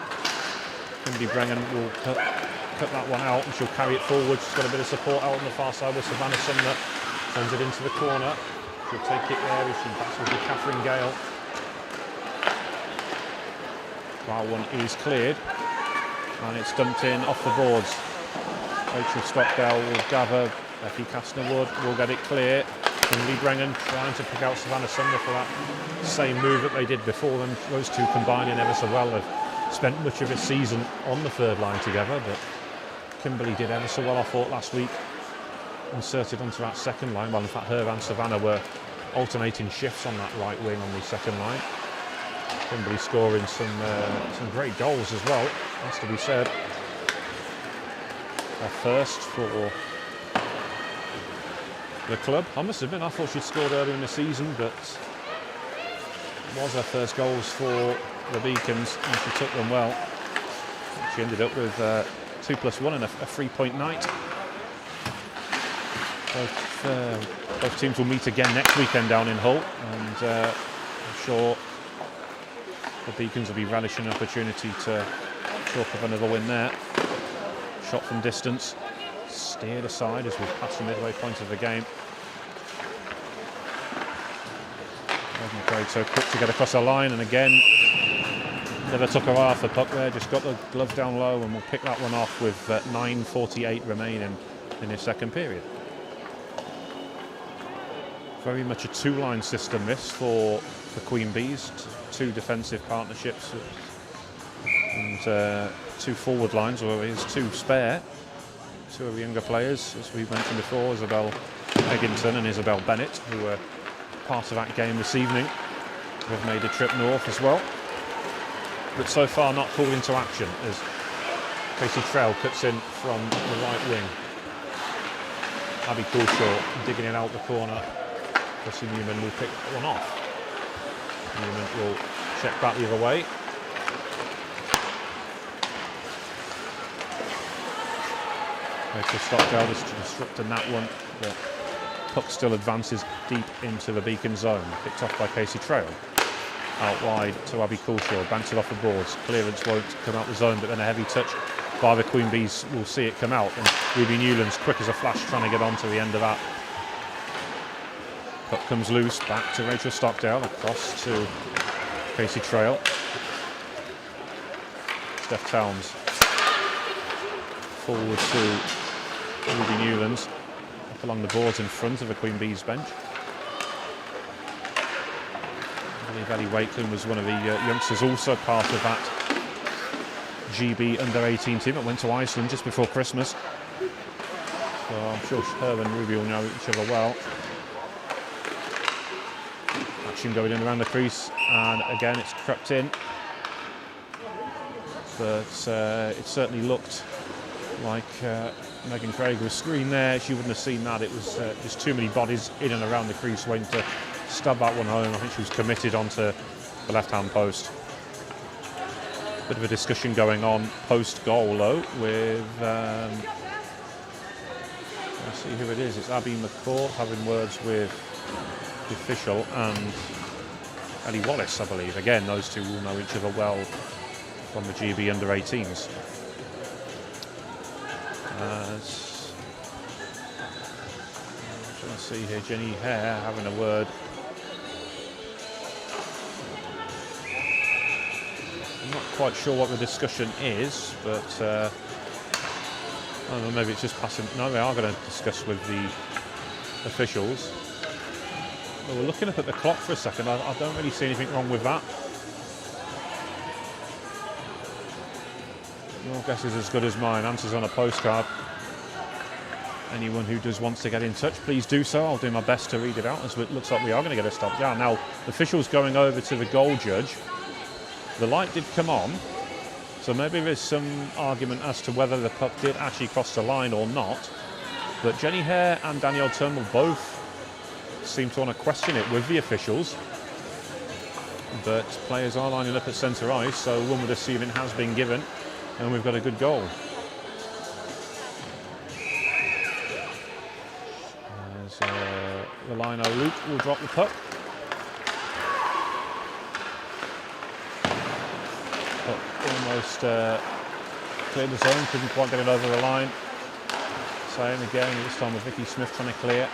Speaker 1: Kimberly Brennan will cut cut that one out, and she'll carry it forward. She's got a bit of support out on the far side with Savannah Sumner. Sends it into the corner. She'll take it there as she battles with Catherine Gale. That one is cleared, and it's dumped in off the boards. Rachel Stockdale will gather. Becky Castnerwood will get it clear. Lee Brengan trying to pick out Savannah Sumner for that same move that they did before them. Those two combining ever so well. They've spent much of this season on the third line together, but Kimberly did ever so well, I thought, last week. Inserted onto that second line. Well, in fact, her and Savannah were alternating shifts on that right wing on the second line. Kimberly scoring some great goals as well, has to be said. Her first for the club. I must admit, I thought she'd scored earlier in the season, but it was her first goals for the Beacons, and she took them well. She ended up with 2+1 and a 3-point night. Both teams will meet again next weekend down in Hull, and I'm sure the Beacons will be relishing an opportunity to chalk up another win there. Shot from distance, steered aside as we pass the midway point of the game. Craig so quick to get across the line, and again never took her eye off the puck there, just got the glove down low, and we'll pick that one off with 9:48 remaining in the second period. Very much a two-line system this for the Queen Bees, two defensive partnerships and two forward lines, or is two spare. Two of the younger players, as we mentioned before, Isabel Egginton and Isabel Bennett, who were part of that game this evening, have made a trip north as well, but so far not called into action as Casey Trail cuts in from the right wing. Abby Coulshaw digging it out the corner. Chrissy Newman will pick that one off. Newman will check back the other way. Rachel Stockdale just disrupting that one. The puck still advances deep into the Beacon zone. Picked off by Casey Trail. Out wide to Abby Coulshaw. Banks it off the boards. Clearance won't come out the zone, but then a heavy touch by the Queen Bees will see it come out. And Ruby Newland's quick as a flash trying to get onto the end of that. Puck comes loose, back to Rachel Stockdale, across to Casey Trail. Steph Towns forward to Ruby Newlands, up along the boards in front of the Queen Bees bench. I believe Ellie Wakeland was one of the youngsters, also part of that GB under-18 team that went to Iceland just before Christmas. So I'm sure her and Ruby will know each other well. Action going in around the crease, and again it's crept in, but it certainly looked like Megan Craig was screened there. She wouldn't have seen that. It was just too many bodies in and around the crease waiting to stab that one home. I think she was committed onto the left-hand post. Bit of a discussion going on post-goal though with let's see who it is. It's Abby McCourt having words with the official and Ellie Wallace, I believe. Again, those two will know each other well from the GB under-18s. Let's see here, Jenny Hare having a word. I'm not quite sure what the discussion is, but I don't know, maybe it's just passing. No, they are going to discuss with the officials. Well, we're looking up at the clock for a second. I don't really see anything wrong with that. Your guess is as good as mine. Answers on a postcard. Anyone who wants to get in touch, please do so. I'll do my best to read it out, as it looks like we are going to get a stop. Yeah, now the officials going over to the goal judge. The light did come on, so maybe there's some argument as to whether the puck did actually cross the line or not. But Jenny Hare and Danielle Turnbull both seem to want to question it with the officials. But players are lining up at centre ice, so one would assume it has been given, and we've got a good goal. As the line Luke will drop the puck. But almost cleared the zone, couldn't quite get it over the line. Same again, this time with Vicky Smith trying to clear.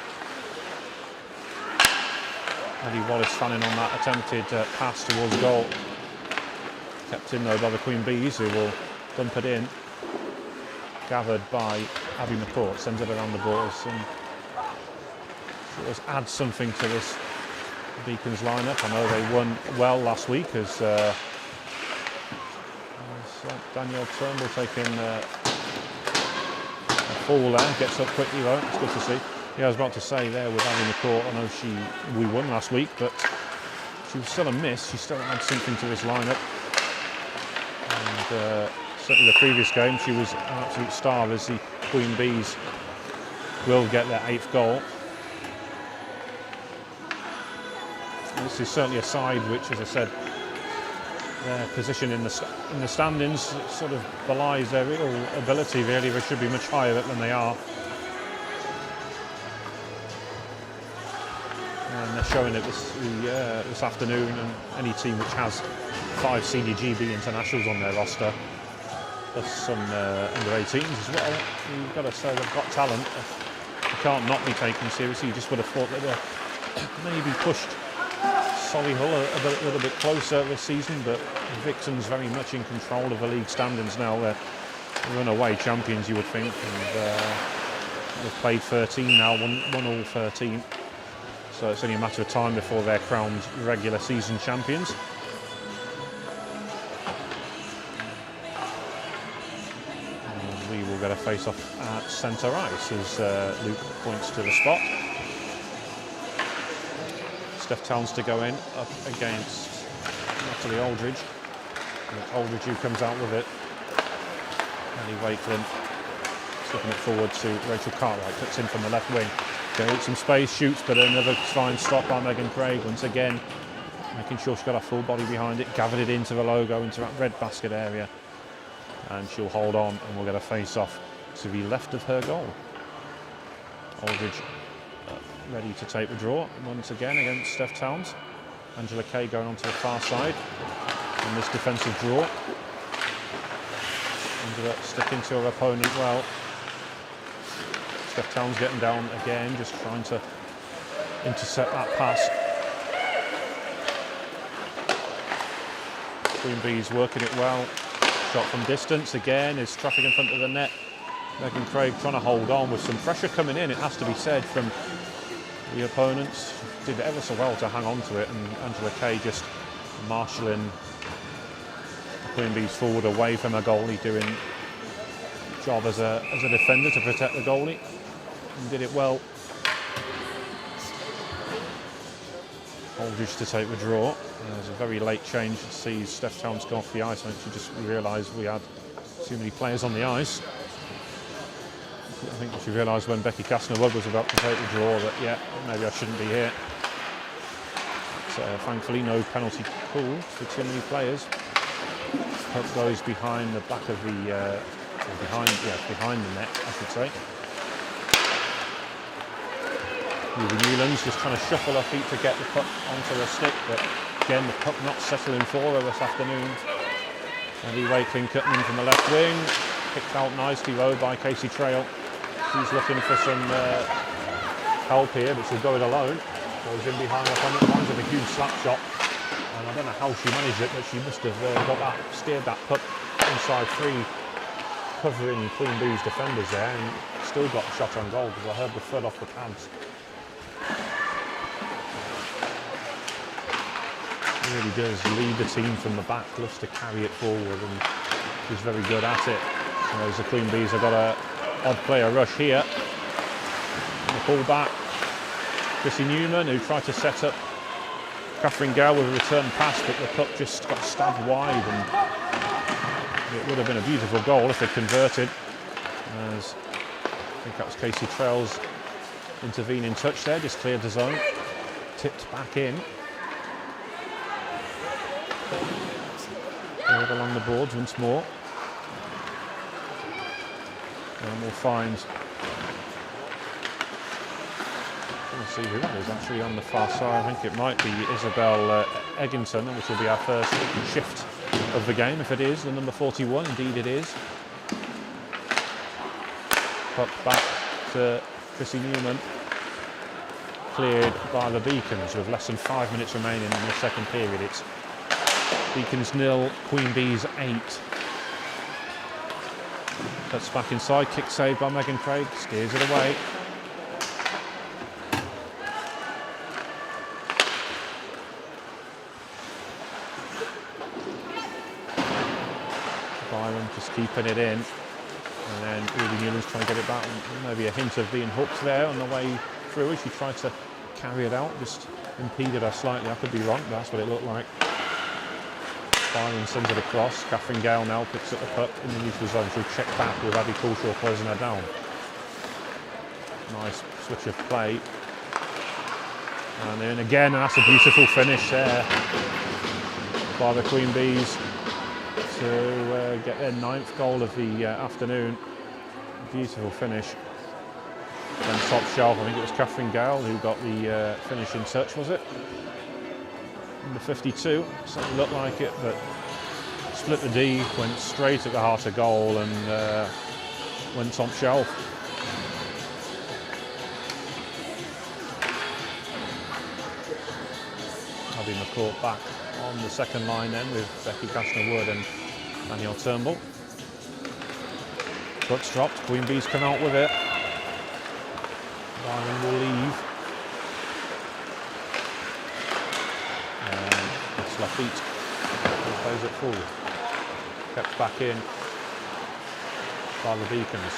Speaker 1: Eddie Wallace fanning on that attempted pass towards goal. Kept in though by the Queen Bees, who will dump it in. Gathered by Abby McCourt, sends it around the boards and sort of adds something to this Beacons lineup. I know they won well last week as Danielle Turnbull taking a fall there, gets up quickly though, it's good to see. Yeah, I was about to say there with Abby McCourt, I know we won last week, but she was still a miss, she still had something to this lineup. And certainly the previous game she was an absolute star as the Queen Bees will get their 8th goal. And this is certainly a side which, as I said, their position in the standings sort of belies their real ability really. They should be much higher than they are. And they're showing it this afternoon, and any team which has 5 senior GB internationals on their roster, plus some under 18s as well, you've got to say they've got talent. You can't not be taken seriously. You just would have thought that they're maybe pushed Solihull a little bit closer this season, but Vixen's very much in control of the league standings now. They're runaway champions, you would think, and they've played 13 now, won all 13. So it's only a matter of time before they're crowned regular season champions. And we will get a face-off at centre ice as Luke points to the spot. Steph Towns to go in, up against Natalie Aldridge. And it's Aldridge who comes out with it. Ellie Wakeland slipping it forward to Rachel Cartwright, cuts in from the left wing. Gets some space, shoots, but another fine stop by Megan Craig. Once again, making sure she's got her full body behind it, gathered it into the logo, into that red basket area. And she'll hold on and we'll get a face-off to the left of her goal. Aldridge ready to take the draw once again against Steph Towns. Angela Kay going on to the far side in this defensive draw. Angela sticking to her opponent well. Steph Towns getting down again, just trying to intercept that pass. Queen Bees working it well. Shot from distance again, is traffic in front of the net. Megan Craig trying to hold on with some pressure coming in, it has to be said, from the opponents. Did ever so well to hang on to it, and Angela Kay just marshalling the Queen Bees forward away from her goalie, doing a job as a defender to protect the goalie, and did it well. Aldridge to take the draw. There's a very late change. It sees Steph Towns go off the ice. I think she just realised we had too many players on the ice. I think she realised when Becky Kastner-Wood was about to take the draw that, yeah, maybe I shouldn't be here. So, thankfully, no penalty called for too many players. Puck goes behind the back of the, behind the net, I should say. Ruby Newlands just trying to shuffle her feet to get the puck onto the stick, but again, the puck not settling for her this afternoon. Ellie Wakeling cutting in from the left wing, picked out nicely though by Casey Trail. She's looking for some help here, but she'll go it alone. Goes in behind her opponent, lines of a huge slap shot. And I don't know how she managed it, but she must have steered that puck inside 3, covering Queen Bee's defenders there, and still got a shot on goal because I heard the thud off the pads. Really does lead the team from the back, loves to carry it forward, and she's very good at it. Whereas the Queen Bees have got a odd player rush here. And the pull back, Chrissy Newman, who tried to set up Catherine Gale with a return pass, but the puck just got stabbed wide, and it would have been a beautiful goal if they converted. As I think that was Casey Trail's intervening touch there, just cleared the zone, tipped back in. Along the boards once more. And we'll find, let's see who it is actually on the far side. I think it might be Isabel Eggington, which will be our first shift of the game. If it is the number 41, indeed it is. Puck back to Chrissy Newman. Cleared by the Beacons with less than 5 minutes remaining in the second period. It's Beacons 0, Queen Bees 8. Cuts back inside, kick saved by Megan Craig, steers it away. Byron just keeping it in. And then Ruby Newland's trying to get it back. Maybe a hint of being hooked there on the way through as she tried to carry it out. Just impeded her slightly. I could be wrong, but that's what it looked like. Byron sends it across. Catherine Gale now picks up the puck in the neutral zone. She'll check back with Abby Coulshaw closing her down. Nice switch of play. And then again, and that's a beautiful finish there by the Queen Bees to get their 9th goal of the afternoon. Beautiful finish. Then top shelf, I think it was Catherine Gale who got the finishing touch, was it? Number 52, certainly looked like it, but split the D, went straight at the heart of goal and went top shelf. Abby McCourt back on the second line then with Becky Castner-Wood and Danielle Turnbull. Puck's dropped, Queen Bees come out with it. Byron will leave. And it's Lafitte who plays it forward. Kept back in by the Beacons.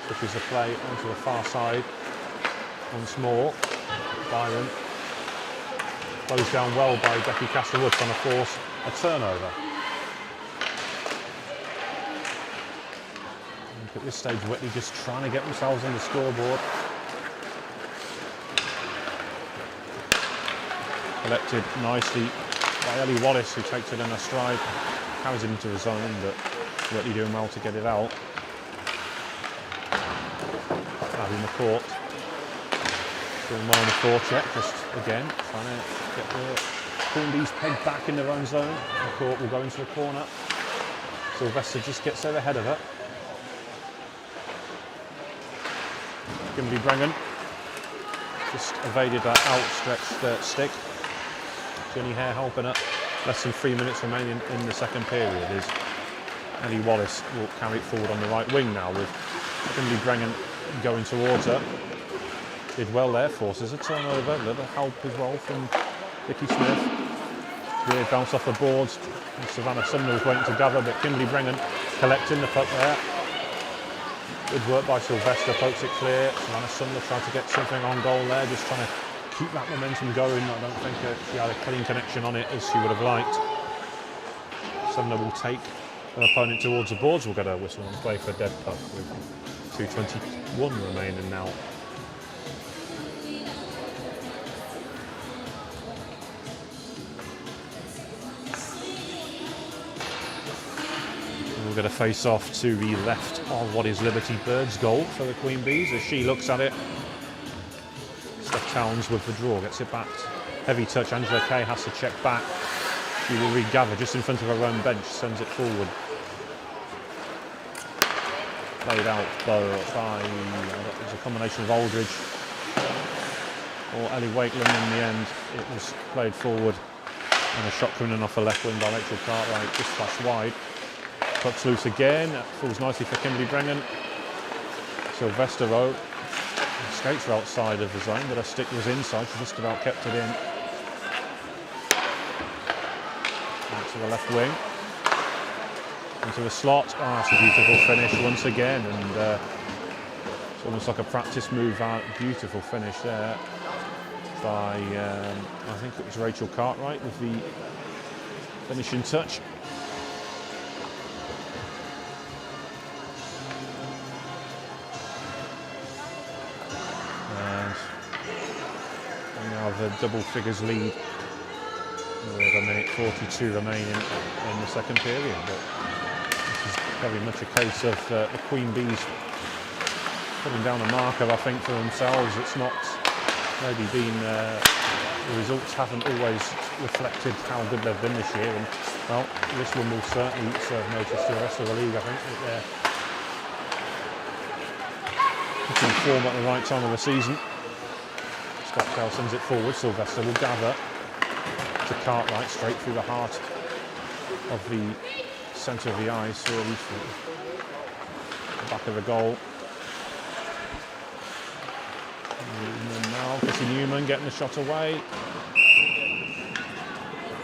Speaker 1: Switches the play onto the far side. Once more, Byron closed down well by Becky Castlewood, trying to force a turnover. At this stage, Whitley just trying to get themselves on the scoreboard. Collected nicely by Ellie Wallace, who takes it in her stride, carries it into the zone, but Whitley doing well to get it out. Abby McCourt doing well on the forecheck, just again trying to get the Queen Bees pegged back in their own zone. McCourt will go into the corner. Sylvester just gets there ahead of her. Kimberly Brengan just evaded that outstretched stick. Jenny Hare helping her. Less than 3 minutes remaining in the second period as Ellie Wallace will carry it forward on the right wing now with Kimberly Brengan going towards her. Did well there, forces a turnover, a little help as well from Vicky Smith. Weird bounce off the boards. And Savannah Sumner was waiting to gather, but Kimberly Brengan collecting the puck there. Good work by Sylvester, pokes it clear. Savannah Sumner tried to get something on goal there, just trying to keep that momentum going. I don't think she had a clean connection on it as she would have liked. Sumner will take her opponent towards the boards. We'll get a whistle and play for dead puck with 2:21 remaining now. We'll get a face-off to the left of what is Liberty Bird's goal for the Queen Bees as she looks at it. Steph Towns with the draw, gets it back. Heavy touch, Angela Kay has to check back. She will regather just in front of her own bench, sends it forward. Played out by, it was a combination of Aldridge or Ellie Wakeland in the end. It was played forward and a shot coming in off the left wing by Rachel Cartwright, just flashed wide. Puck's loose again, that falls nicely for Kimberly Brengan. Sylvester Rowe, skates were outside of the zone, but her stick was inside, she just about kept it in. Out to the left wing, into the slot. Oh, that's a beautiful finish once again, and it's almost like a practice move out. Beautiful finish there by, I think it was Rachel Cartwright with the finishing touch. The double figures lead with a minute 42 remaining in the second period, but this is very much a case of the Queen Bees putting down a marker, I think, for themselves. It's not maybe been the results haven't always reflected how good they've been this year, and
Speaker 2: Well, this one will certainly serve notice to the rest of the league, I think, that they're putting form at the right time of the season. Stockdale sends it forward. Sylvester will gather to Cartwright, straight through the heart of the centre of the ice, or at least the back of the goal. And now Chrissy Newman getting the shot away.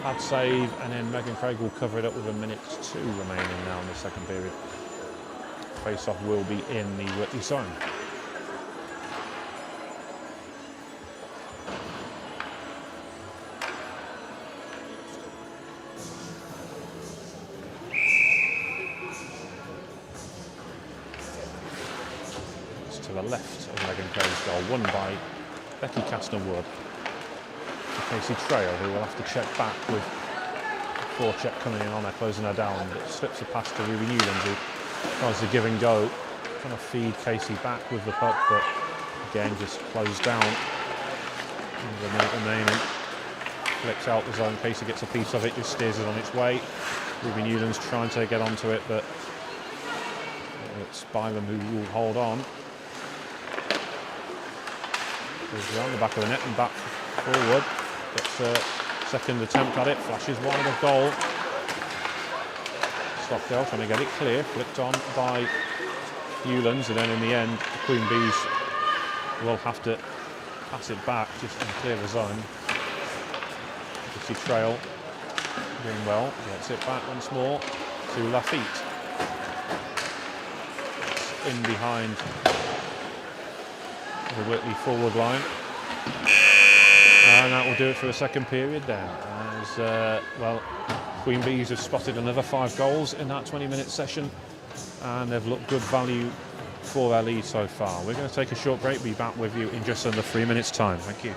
Speaker 2: Bad save, and then Megan Craig will cover it up with 1:02 remaining now in the second period. Face-off will be in the Whitley zone. It's to the left of Megan Craig's goal, won by Becky Castonwood. Casey Trail, who will have to check back with a forecheck coming in on her, closing her down, but slips the pass to Ruby Newlands, who tries to give and go, trying to feed Casey back with the puck, but again just closed down. The minute remaining, flicks out the zone. Casey gets a piece of it, just steers it on its way. Ruby Newlands trying to get onto it, but it's Byram who will hold on. Goes around the back of the net and back forward. Gets a second attempt at it, flashes wide of goal. Stockdale trying to get it clear, flicked on by Newlands, and then in the end, the Queen Bees will have to pass it back just to clear the zone. Chrissy Trail doing well, gets it back once more to Lafitte. It's in behind the Whitley forward line. And that will do it for the second period then, as well, Queen Bees have spotted another 5 goals in that 20-minute session, and they've looked good value for their lead so far. We're going to take a short break, be back with you in just under 3 minutes time. Thank you.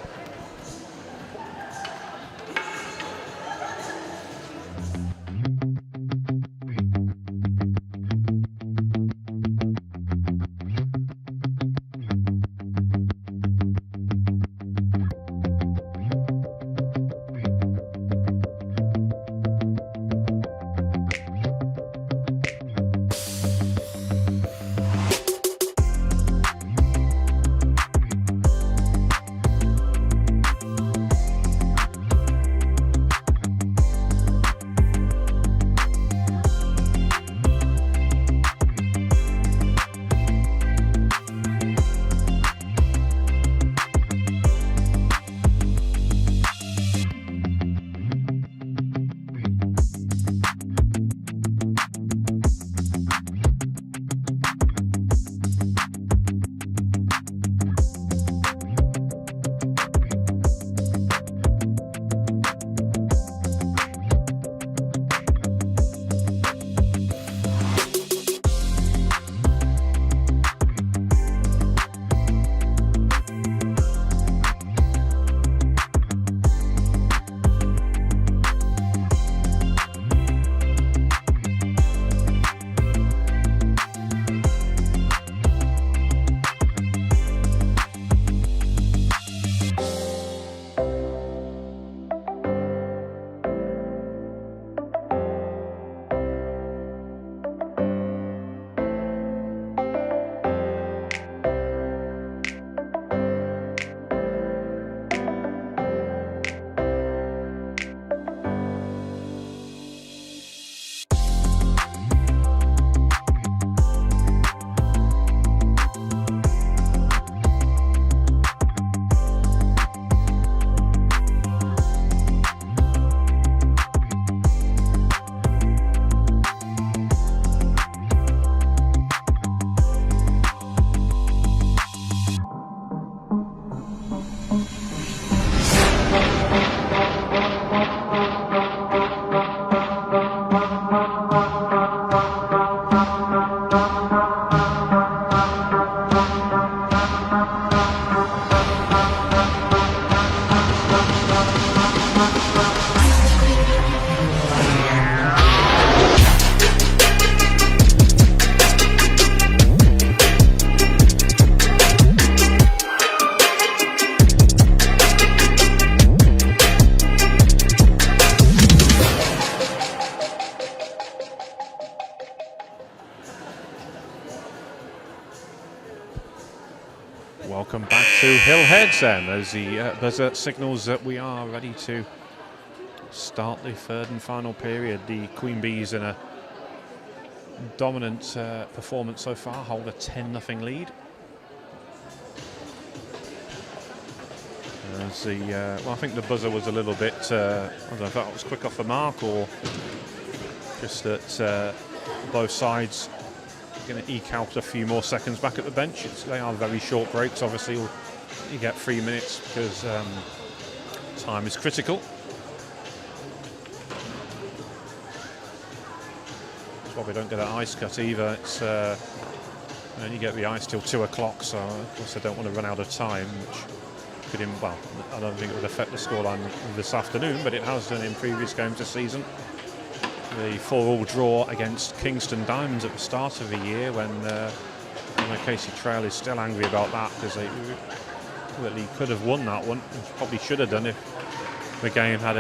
Speaker 1: to Hillheads then, as the buzzer signals that we are ready to start the third and final period. The Queen Bees in a dominant performance so far, hold a 10-0 lead. As well, I think the buzzer was a little bit, I don't know if that was quick off the mark or just that both sides are going to eke out a few more seconds back at the bench. They are very short breaks, obviously. You get 3 minutes because time is critical. That's why we don't get an ice cut either. It's you only get the ice till 2 o'clock, so of course I don't want to run out of time, which could, well, I don't think it would affect the scoreline this afternoon, but it has done in previous games this season. The 4-all draw against Kingston Diamonds at the start of the year, when Casey Trail is still angry about that because they really could have won that one. Probably should have done if the game had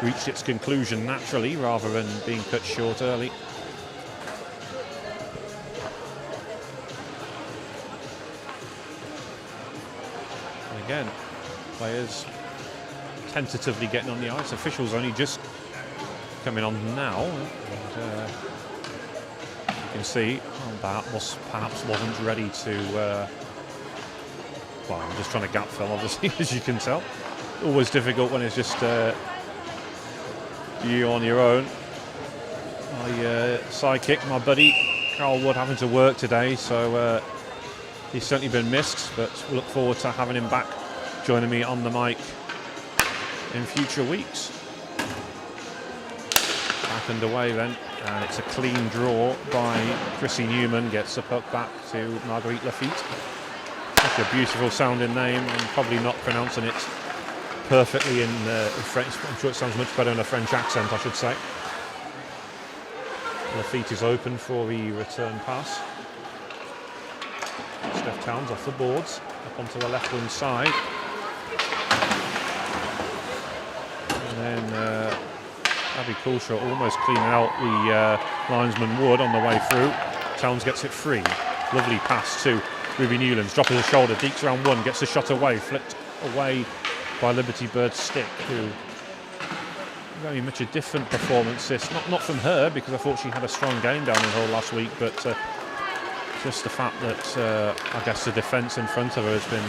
Speaker 1: reached its conclusion naturally rather than being cut short early. And again, players tentatively getting on the ice. Officials only just coming on now. And, you can see perhaps wasn't ready to. Well, I'm just trying to gap fill, obviously, as you can tell. Always difficult when it's just you on your own. My sidekick, my buddy Carl Wood, having to work today, so he's certainly been missed, but we look forward to having him back joining me on the mic in future weeks. Back underway then, and it's a clean draw by Chrissy Newman, gets the puck back to Marguerite Lafitte. Such a beautiful sounding name. I'm probably not pronouncing it perfectly in French. I'm sure it sounds much better in a French accent, I should say. Lafitte is open for the return pass. Steph Towns off the boards, up onto the left wing side. And then Abby Coulshaw almost cleaning out the linesman Wood on the way through. Towns gets it free. Lovely pass to Ruby Newlands, dropping his shoulder, deeks around one, gets the shot away, flicked away by Liberty Bird's stick, who very much a different performance this. Not from her, because I thought she had a strong game down in Hull last week, but just the fact that I guess the defence in front of her has been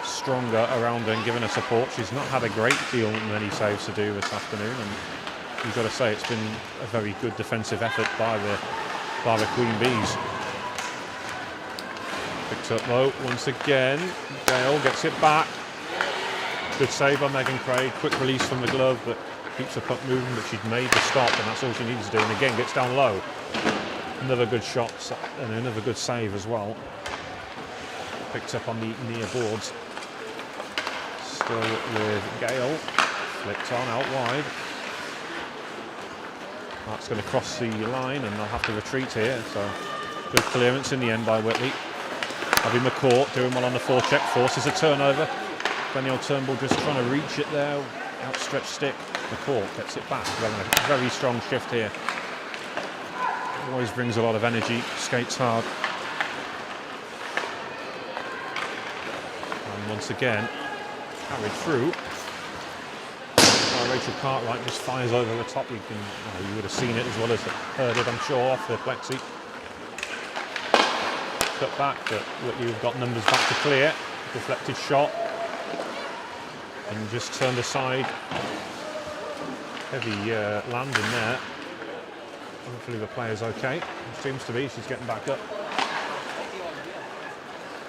Speaker 1: stronger around her and giving her support. She's not had a great deal many saves to do this afternoon, and you've got to say it's been a very good defensive effort by the Queen Bees. Picked up low once again. Gale gets it back. Good save by Megan Craig. Quick release from the glove, but keeps the puck moving. But she'd made the stop, and that's all she needs to do. And again, gets down low. Another good shot and another good save as well. Picked up on the near boards. Still with Gale. Flicked on out wide. That's going to cross the line, and they'll have to retreat here. So good clearance in the end by Whitley. Abby McCourt doing well on the forecheck, forces a turnover. Danielle Turnbull just trying to reach it there. Outstretched stick. McCourt gets it back. Running a very strong shift here. Always brings a lot of energy, skates hard. And once again, carried through. Rachel Cartwright just fires over the top. You would have seen it as well as heard it, I'm sure, off the plexi. Cut back, but you've got numbers back to clear. Deflected shot. And just turned aside. Heavy landing there. Hopefully the player's okay. It seems to be. She's getting back up.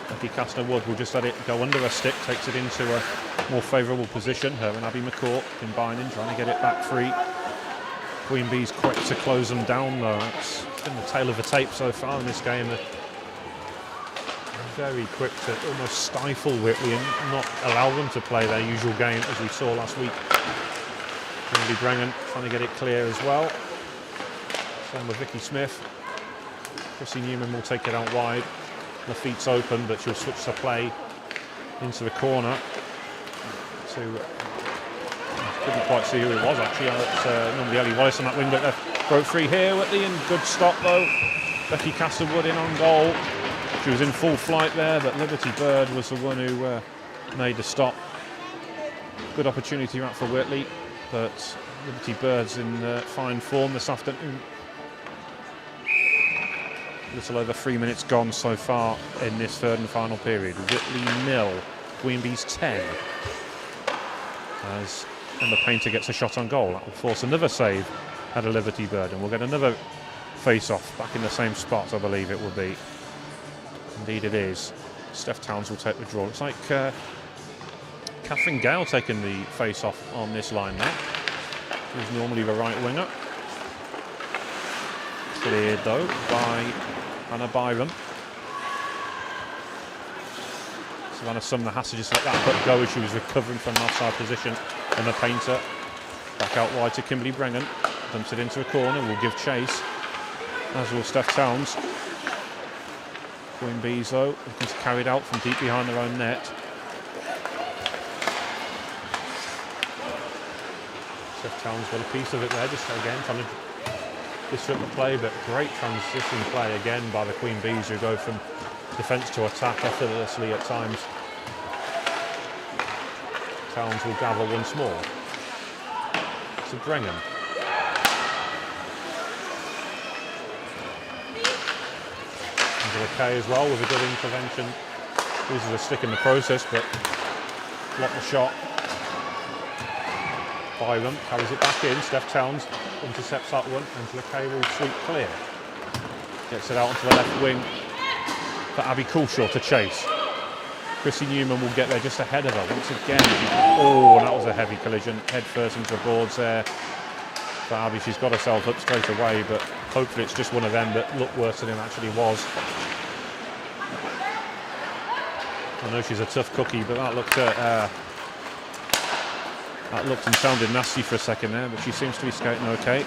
Speaker 1: Becky Castner-Wood will just let it go under her stick, takes it into a more favourable position. Her and Abby McCourt combining, trying to get it back free. Queen Bees quick to close them down though. It's been the tail of the tape so far in this game. Very quick to almost stifle Whitley and not allow them to play their usual game, as we saw last week. Emily Brennan trying to get it clear as well. Same with Vicky Smith. Chrissy Newman will take it out wide. Lafitte's open, but she'll switch the play into the corner. Couldn't quite see who it was actually. It's normally Ellie Wallace on that wing, but broke free here. Whitley, and good stop though. Becky Castlewood in on goal. She was in full flight there, but Liberty Bird was the one who made the stop. Good opportunity out for Whitley, but Liberty Bird's in fine form this afternoon. A little over 3 minutes gone so far in this third and final period. Whitley 0, Queen Bees 10. As Emma Painter gets a shot on goal, that will force another save at a Liberty Bird, and we'll get another face-off back in the same spot, I believe it will be. Indeed it is. Steph Towns will take the draw. Looks like Catherine Gale taking the face-off on this line now. Who's normally the right winger. Cleared though by Hannah Byram. Savannah Sumner has to just let that puck go as she was recovering from an offside position. Emma Painter back out wide to Kimberly Brennan. Dumps it into a corner, will give chase, as will Steph Towns. Queen Bees though, looking to carry it out from deep behind their own net. Steph Towns got a piece of it there, just again trying to disrupt the play, but great transition play again by the Queen Bees, who go from defence to attack effortlessly at times. Towns will gather once more. To Brennan. Angela Kay as well with a good intervention. Loses a stick in the process, but blocked the shot. Byram carries it back in. Steph Towns intercepts that one. Angela Kay will sweep clear. Gets it out onto the left wing for Abby Coulshaw to chase. Chrissy Newman will get there just ahead of her once again. Oh, and that was a heavy collision. Head first into the boards there for Abby. She's got herself up straight away, but hopefully it's just one of them that looked worse than it actually was. I know she's a tough cookie, but that looked and sounded nasty for a second there, but she seems to be skating okay.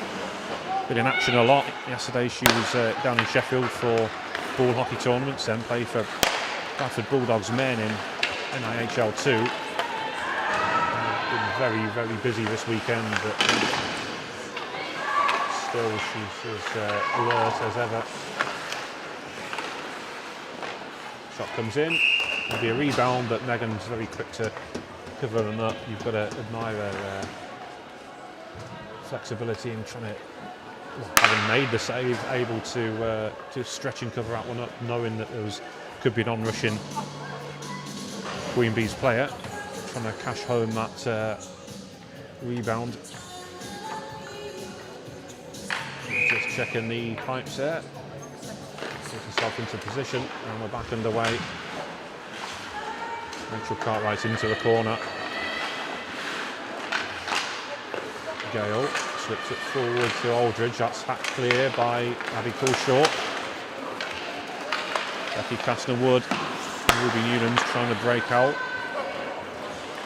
Speaker 1: Been in action a lot. Yesterday she was down in Sheffield for ball hockey tournaments, then played for Bradford Bulldogs men in NIHL 2. Been very, very busy this weekend, but still she's as alert as ever. Shot comes in. There'll be a rebound, but Megan's very quick to cover them up. You've got to admire her flexibility in trying to, having made the save, able to stretch and cover that one up, knowing that there could be an on-rushing Queen Bees player trying to cash home that rebound. Just checking the pipes there. Gets herself into position, and we're back underway. Rachel Cartwright into the corner. Gale slips it forward to Aldridge. That's hacked clear by Abby Coulshaw. Becky Castlewood and Ruby Newlands trying to break out.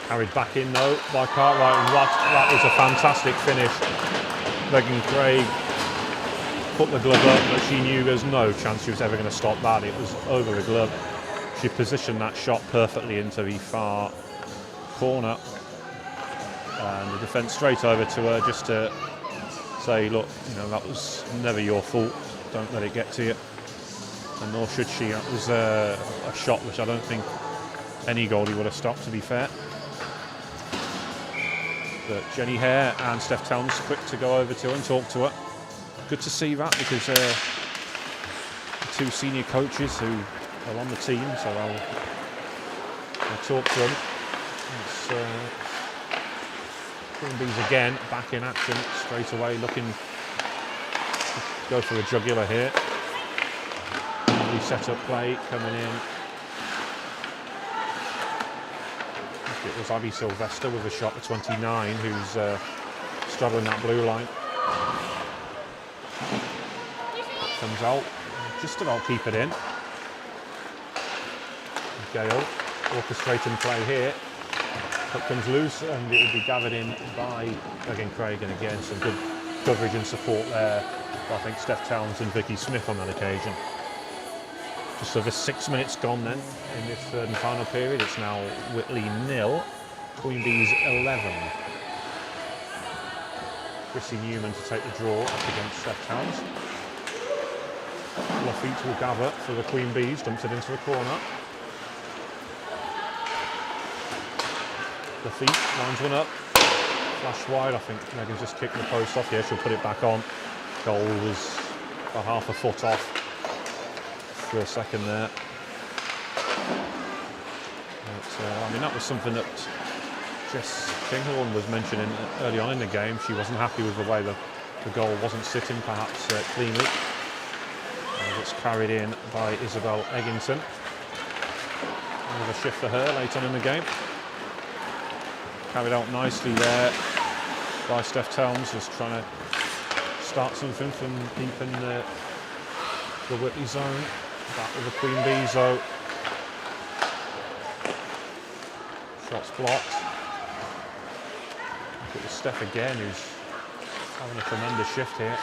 Speaker 1: Carried back in though by Cartwright, and that is a fantastic finish. Megan Craig put the glove up, but she knew there's no chance she was ever going to stop that. It was over the glove. She positioned that shot perfectly into the far corner, and the defence straight over to her just to say, look, that was never your fault. Don't let it get to you. And nor should she. That was a shot which I don't think any goalie would have stopped, to be fair. But Jenny Hare and Steph Towns quick to go over to her and talk to her. Good to see that, because the two senior coaches who are on the team, so I'll talk to them. It's Queen Bees again back in action straight away, looking to go for the jugular here. Lovely set-up play coming in. It was Abby Sylvester with a shot at 29, who's straddling that blue line. Comes out, just about keep it in. Gale orchestrating play here. Puck comes loose, and it will be gathered in by Megan Craig, and again some good coverage and support there. I think Steph Towns and Vicky Smith on that occasion. Just over 6 minutes gone then in this third and final period. It's now Whitley 0, Queen Bees 11. Chrissy Newman to take the draw up against Steph Towns.
Speaker 2: Lafitte will gather for the Queen Bees, dumps it into the corner. Lafitte lines one up, flash wide. I think Megan's just kicked the post off. Yeah, she'll put it back on. Goal was about half a foot off for a second there. But, I mean, that was something that Jess Kinghorn was mentioning early on in the game. She wasn't happy with the way the goal wasn't sitting perhaps cleanly. And it's carried in by Isabel Eggington. Another shift for her late on in the game. Carried out nicely there by Steph Telms, just trying to start something from deep in the Whitley zone. Back with the Queen Bees though. Shots blocked. Look at the Steph again, who's having a tremendous shift here.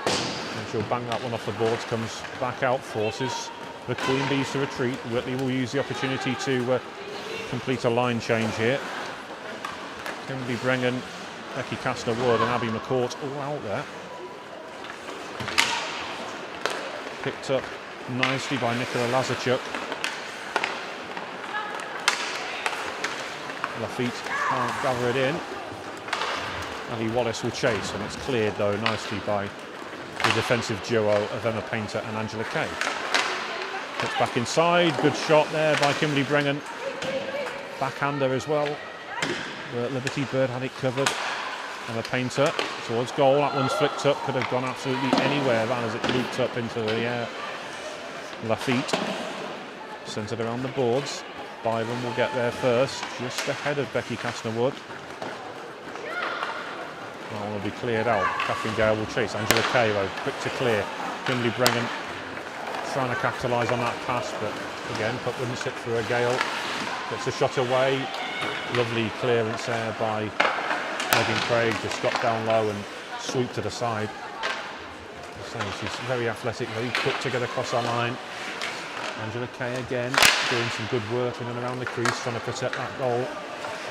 Speaker 2: And she'll bang that one off the boards, comes back out, forces the Queen Bees to retreat. Whitley will use the opportunity to complete a line change here. Kimberly Brengan, Becky Castner-Wood and Abby McCourt all out there. Picked up nicely by Nicola Lazarchuk. Lafitte can't gather it in. Ali Wallace will chase, and it's cleared though nicely by the defensive duo of Emma Painter and Angela Kay. Puts back inside, good shot there by Kimberly Brengan. Backhander as well. Liberty Bird had it covered. Emma Painter towards goal, that one's flicked up, could have gone absolutely anywhere that as it looped up into the air. Lafitte centred around the boards. Byron will get there first, just ahead of Becky Castner-Wood. That one will be cleared out. Catherine Gale will chase. Angela Kay though, quick to clear. Kimberly Brengan trying to capitalise on that pass, but again, puck wouldn't sit through a Gale. Gets a shot away. Lovely clearance there by Megan Craig, just got down low and swooped to the side. She's very athletic, very quick to get across our line. Angela Kay again, doing some good work in and around the crease, trying to protect that goal.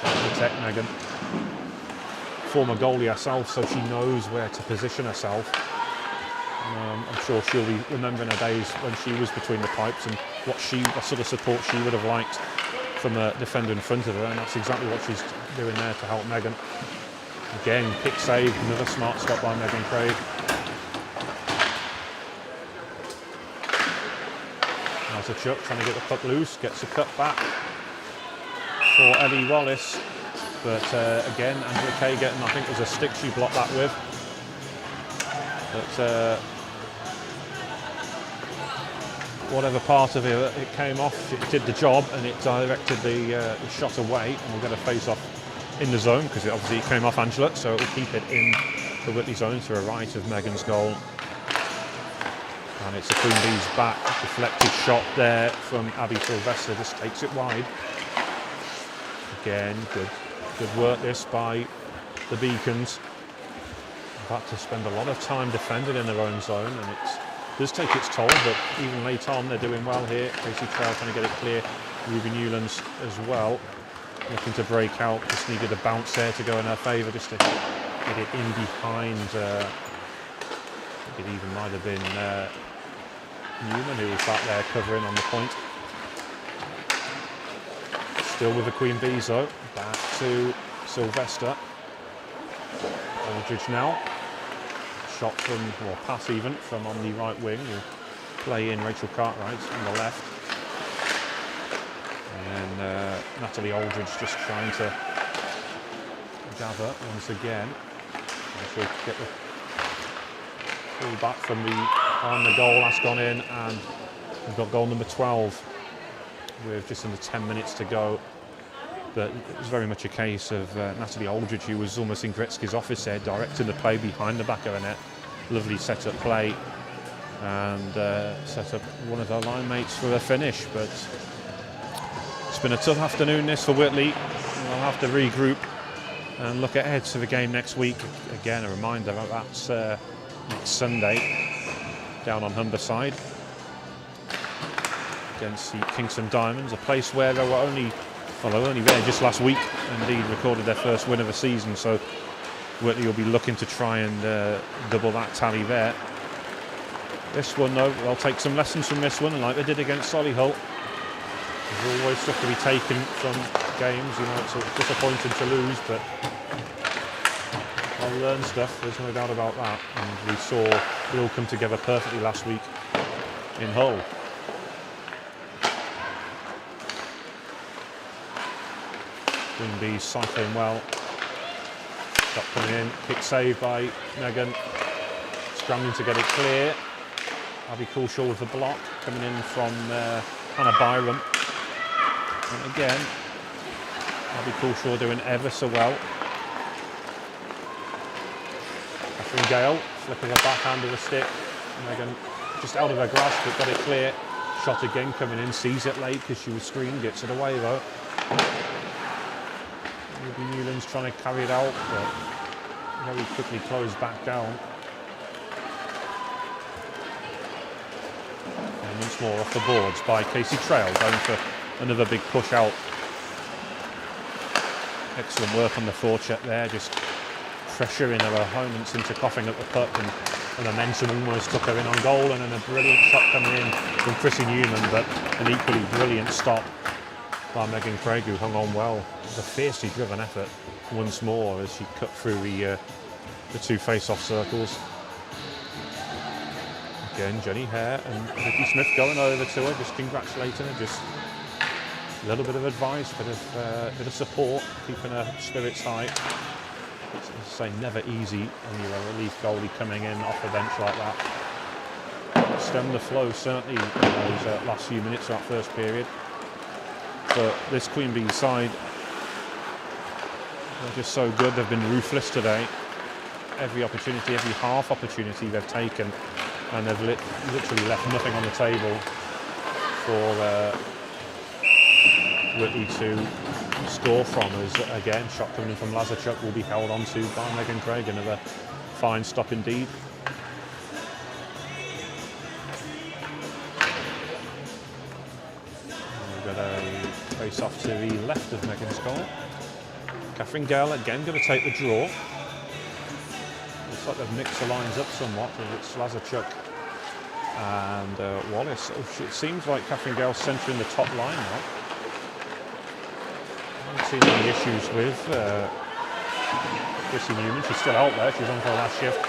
Speaker 2: Protect Megan. Former goalie herself, so she knows where to position herself. I'm sure she'll be remembering her days when she was between the pipes and what sort of support she would have liked from a defender in front of her, and that's exactly what she's doing there to help Megan. Again, pick save, another smart stop by Megan Craig. Chuck trying to get the puck loose, gets a cut back for Ellie Wallace, but again Angela Kay getting, I think it was a stick she blocked that with, but whatever part of it came off, it did the job and it directed the shot away, and we'll get a face off in the zone because it obviously came off Angela, so it will keep it in the Whitley zone to the right of Megan's goal. And it's a Queen Bees back, deflected shot there from Abby Sylvester, just takes it wide. Again, good work this by the Beacons. They've had to spend a lot of time defending in their own zone, and it does take its toll, but even late on they're doing well here. Casey Trail trying to get it clear, Ruby Newlands as well, looking to break out, just needed a bounce there to go in her favour, just to get it in behind, I think it even might have been Newman who was back there covering on the point. Still with the Queen Bees though, back to Sylvester. Aldridge now. Shot from, or pass even, from on the right wing. We'll play in Rachel Cartwright on the left. And Natalie Aldridge just trying to gather once again. And she'll get the pull back from on the goal, that's gone in, and we've got goal number 12 with just under 10 minutes to go. But it was very much a case of Natalie Aldridge, who was almost in Gretzky's office there, directing the play behind the back of the net. Lovely set-up play, and set up one of her line mates for a finish. But it's been a tough afternoon this for Whitley. We'll have to regroup and look ahead to the game next week. Again, a reminder that that's next Sunday down on Humberside against the Kingston Diamonds, a place where they were only there just last week, indeed recorded their first win of the season, so Whitley will be looking to try and double that tally there.
Speaker 1: This one, though, they'll take some lessons from this one, like they did against Solihull. There's always stuff to be taken from games. You know, it's sort of disappointing to lose, but I'll learn stuff. There's no doubt about that. And we saw it all come together perfectly last week in Hull. Queen Bees cycling well. Shot coming in, kick saved by Megan. Scrambling to get it clear. Abby Coulshaw with the block coming in from Hannah Byram. And again, Abby Coulshaw doing ever so well. Catherine Gale flipping her backhand with a stick. Megan just out of her grasp but got it clear. Shot again coming in, sees it late because she was screened, gets it away though. Ruby Newland's trying to carry it out, but very quickly closed back down. And once more off the boards by Casey Trail, going for another big push out. Excellent work on the forecheck there, just pressuring her opponents into coughing up the puck, and the momentum almost took her in on goal, and then a brilliant shot coming in from Chrissy Newman, but an equally brilliant stop by Megan Craig, who hung on well. It was a fiercely driven effort once more as she cut through the two face-off circles. Again, Jenny Hare and Vicky Smith going over to her, just congratulating her, just a little bit of advice, bit of support, keeping her spirits high. As I say, never easy when you're a relief goalie coming in off the bench like that. Stem the flow certainly in those last few minutes of that first period. But this Queen Bee side, they're just so good. They've been ruthless today. Every opportunity, every half opportunity they've taken, and they've literally left nothing on the table for Whitley to score from. As again, shot coming in from Lazarchuk will be held on to by Megan Craig. Another fine stop indeed. We've got a face off to the left of Megan's goal. Catherine Gale again going to take the draw. Looks like they've mixed the lines up somewhat. It's Lazarchuk and Wallace. It seems like Catherine Gale's centering the top line now. I haven't seen any issues with Chrissy Newman. She's still out there. She's on for her last shift.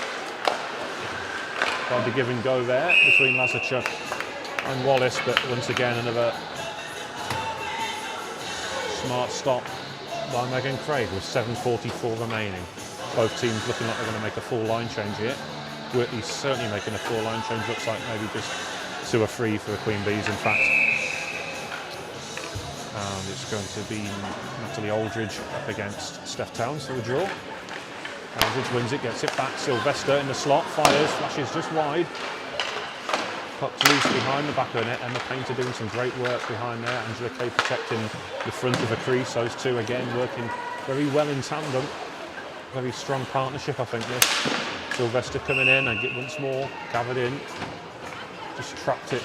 Speaker 1: Tried to give and go there between Lazarchuk and Wallace, but once again another smart stop by Megan Craig with 7:44 remaining. Both teams looking like they're going to make a full line change here. Whitley's certainly making a full line change. Looks like maybe just 2 or 3 for the Queen Bees, in fact. And it's going to be Natalie Aldridge up against Steph Towns for the draw. Aldridge wins it, gets it back. Sylvester in the slot, fires, flashes just wide. Puck's loose behind the back of the net. Emma Painter doing some great work behind there. Angela Kay protecting the front of the crease. Those two again working very well in tandem. Very strong partnership, I think, this. Sylvester coming in and get once more, gathered in. Just trapped it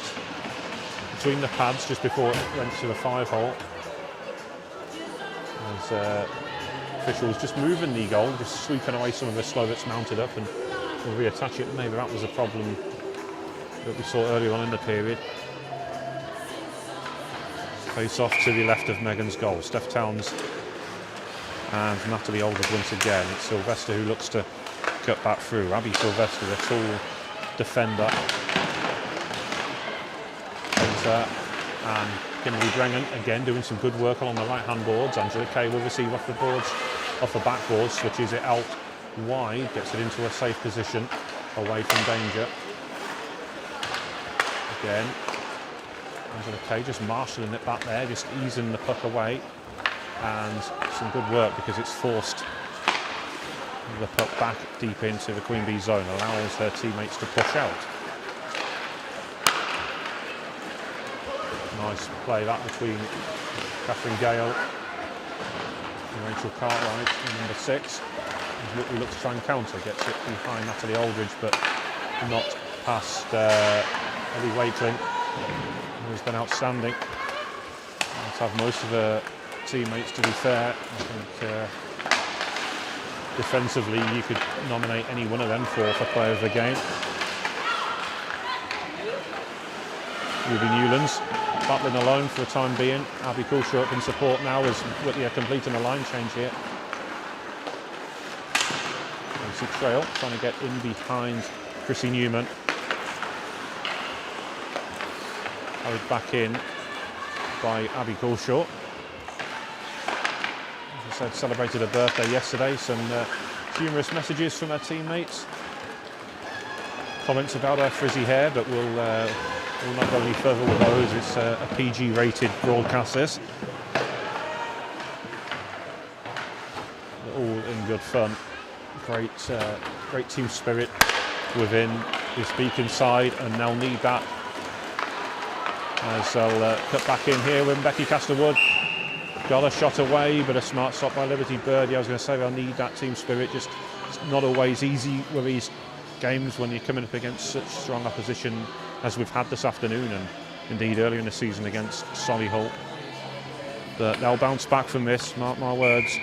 Speaker 1: between the pads just before it went to the 5-hole. As officials just moving the goal, just sweeping away some of the slow that's mounted up, and we'll reattach it. Maybe that was a problem that we saw earlier on in the period. Face off to the left of Megan's goal. Steph Towns and Natalie Aldridge once again. It's Sylvester who looks to cut back through. Abby Sylvester, the tall defender. And Kimberly Brennan again doing some good work along the right-hand boards. Angela Kay will receive off the boards, off the backboard, switches it out wide, gets it into a safe position, away from danger. Again, Angela Kay just marshalling it back there, just easing the puck away, and some good work because it's forced the puck back deep into the Queen Bee zone, allows her teammates to push out. Nice play that between Catherine Gale and Rachel Cartwright in number 6. Whitley looks to try and counter, gets it behind Natalie Aldridge, but not past Ellie Wakeling, who's been outstanding. Let's have most of her teammates, to be fair. I think defensively you could nominate any one of them for player of the game.
Speaker 2: Ruby Newlands battling alone for the time being. Abby Coulshaw up in support now as Whitley are completing a line change here. Casey Trail trying to get in behind Chrissy Newman. Hurried back in by Abby Coulshaw. As I said, celebrated her birthday yesterday. Some humorous messages from her teammates. Comments about her frizzy hair, but we'll not go any further with those. It's a PG-rated broadcast, this. All in good fun. Great team spirit within this Beacon side, and they'll need that as they'll cut back in here when Becky Castlewood got a shot away, but a smart stop by Liberty Birdie. I was going to say they'll need that team spirit. Just it's not always easy with these games when you're coming up against such strong opposition as we've had this afternoon, and indeed earlier in the season against Solihull. But they'll bounce back from this, mark my words.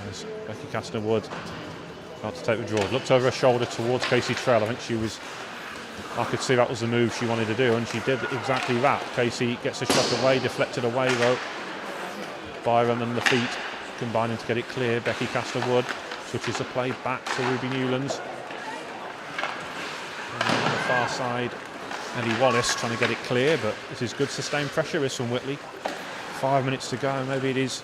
Speaker 2: As Becky Castlewood about to take the draw. Looked over her shoulder towards Casey Trail. I think I could see that was the move she wanted to do, and she did exactly that. Casey gets a shot away, deflected away though. Byram and the feet combining to get it clear. Becky Castlewood switches the play back to Ruby Newlands. And on the far side, Ellie Wallace trying to get it clear, but this is good sustained pressure is from Whitley. 5 minutes to go, maybe it is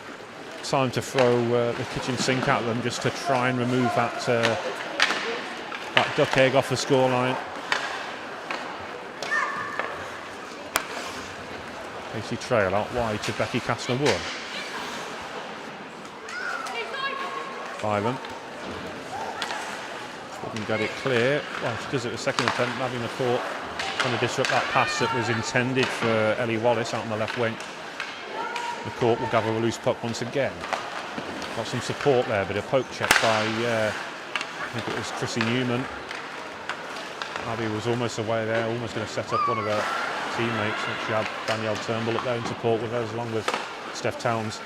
Speaker 2: time to throw the kitchen sink at them just to try and remove that duck egg off the scoreline. Casey Trail out wide to Becky Castlewood. Byram couldn't get it clear. Well, she does it a second attempt, having the court trying to disrupt that pass that was intended for Ellie Wallace out on the left wing. The court will gather a loose puck once again. Got some support there, but a poke check by I think it was Chrissy Newman. Abby was almost away there, almost going to set up one of her teammates. She had Danielle Turnbull up there in support with her, along with Steph Towns.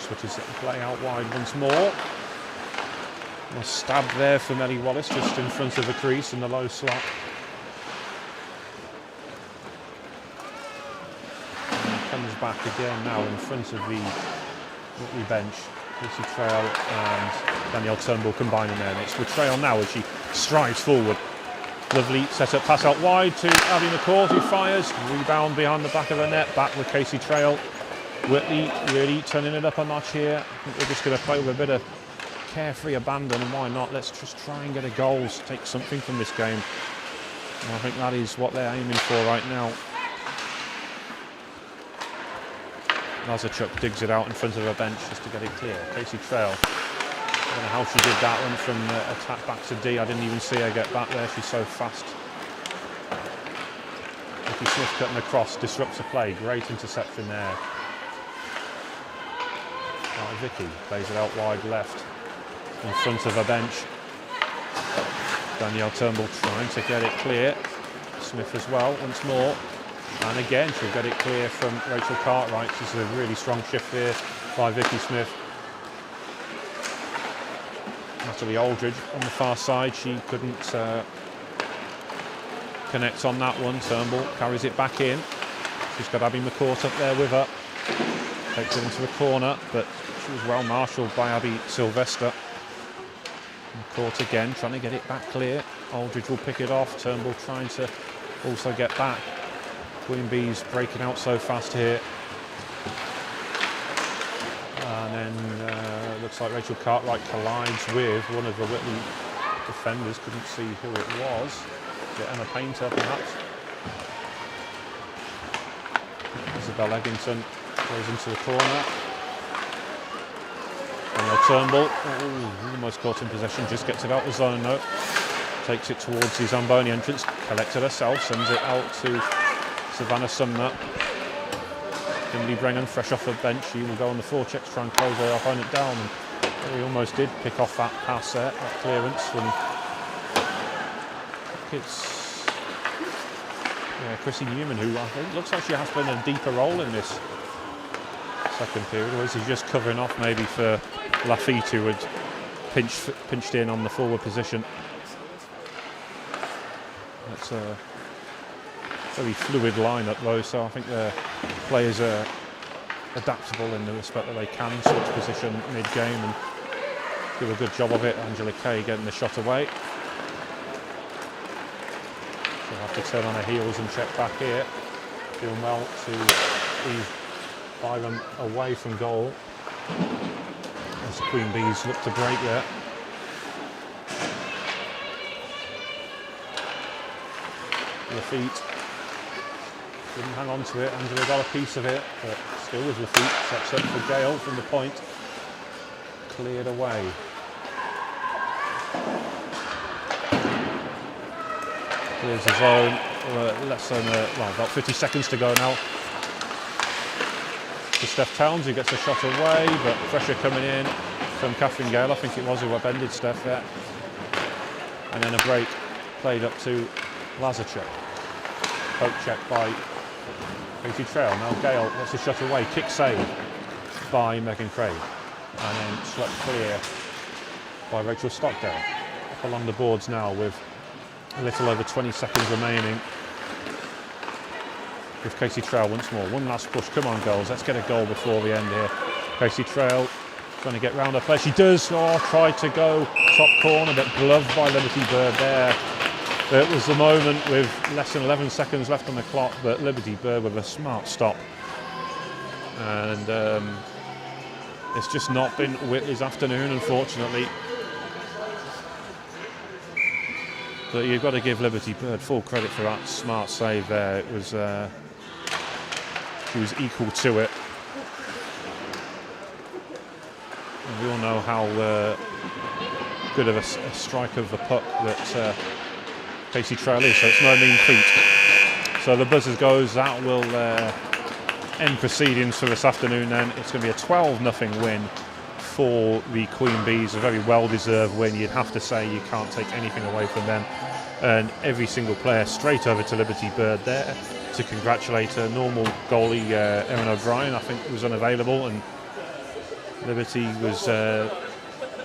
Speaker 2: Switches the play out wide once more. A stab there from Ellie Wallace just in front of the crease in the low slot. And comes back again now in front of the Whitley bench. Casey Trail and Danielle Turnbull combining there. And it's with Trail now as she strides forward. Lovely set up pass out wide to Abby McCall, who fires. Rebound behind the back of her net. Back with Casey Trail. Whitley really turning it up a notch here. I think we're just going to play with a bit of carefree abandon, and why not? Let's just try and get a goal, take something from this game. And I think that is what they're aiming for right now. Lazarchuk digs it out in front of her bench just to get it clear. Casey Trail, I don't know how she did that one from attack back to D. I didn't even see her get back there, she's so fast. Vicky Smith cutting across, disrupts the play, great interception there. Vicky plays it out wide left in front of her bench. Danielle Turnbull trying to get it clear. Smith as well once more, and again she'll get it clear from Rachel Cartwright. This is a really strong shift here by Vicky Smith. Natalie Aldridge on the far side, she couldn't connect on that one. Turnbull carries it back in. She's got Abby McCourt up there with her. Takes it into a corner, but she was well marshalled by Abby Sylvester. McCourt again, trying to get it back clear. Aldridge will pick it off. Turnbull trying to also get back. Queen Bees breaking out so fast here. And then looks like Rachel Cartwright collides with one of the Whitley defenders. Couldn't see who it was. Is it Emma Painter, perhaps? Isabel Eggington goes into the corner. Danielle Turnbull, almost caught in possession, just gets it out the zone though. Takes it towards the Zamboni entrance, collected herself, sends it out to Savannah Sumner. Kimberly Brennan, fresh off the bench, she will go on the forecheck to try and close her opponent down. And he almost did pick off that pass there, that clearance from it's Chrissy Newman, who I think looks like she has played a deeper role in this second period, or is he just covering off maybe for Lafitte, who had pinched in on the forward position. It's a very fluid lineup though, so I think the players are adaptable in the respect that they can switch position mid-game and do a good job of it. Angela Kay getting the shot away. She'll have to turn on her heels and check back here. Doing well to leave Byram away from goal as the Queen Bees look to break there. Lafitte didn't hang on to it. Angela got a piece of it, but still with Lafitte. Sets up for Gale from the point. Cleared away. Clears the zone. Less than about 50 seconds to go now. To Steph Towns, who gets a shot away, but pressure coming in from Catherine Gale. I think it was who upended Steph there. And then a break played up to Lazarchuk. Poke check by Katie Trail. Now Gale gets a shot away. Kick save by Megan Craig. And then swept clear by Rachel Stockdale. Up along the boards now with a little over 20 seconds remaining. With Casey Trail once more. One last push. Come on, girls. Let's get a goal before the end here. Casey Trail trying to get round her play. She does. Tried to go top corner, but gloved by Liberty Bird there. It was the moment with less than 11 seconds left on the clock, but Liberty Bird with a smart stop. And it's just not been Whitley's afternoon, unfortunately. But you've got to give Liberty Bird full credit for that smart save there. It was she was equal to it. And we all know how good of a strike of the puck that Casey Trail is, so it's no mean feat. So the buzzer goes. That will end proceedings for this afternoon then. It's going to be a 12-0 win for the Queen Bees, a very well-deserved win. You'd have to say you can't take anything away from them. And every single player straight over to Liberty Bird there to congratulate her. Normal goalie Erin O'Brien, I think, was unavailable, and Liberty was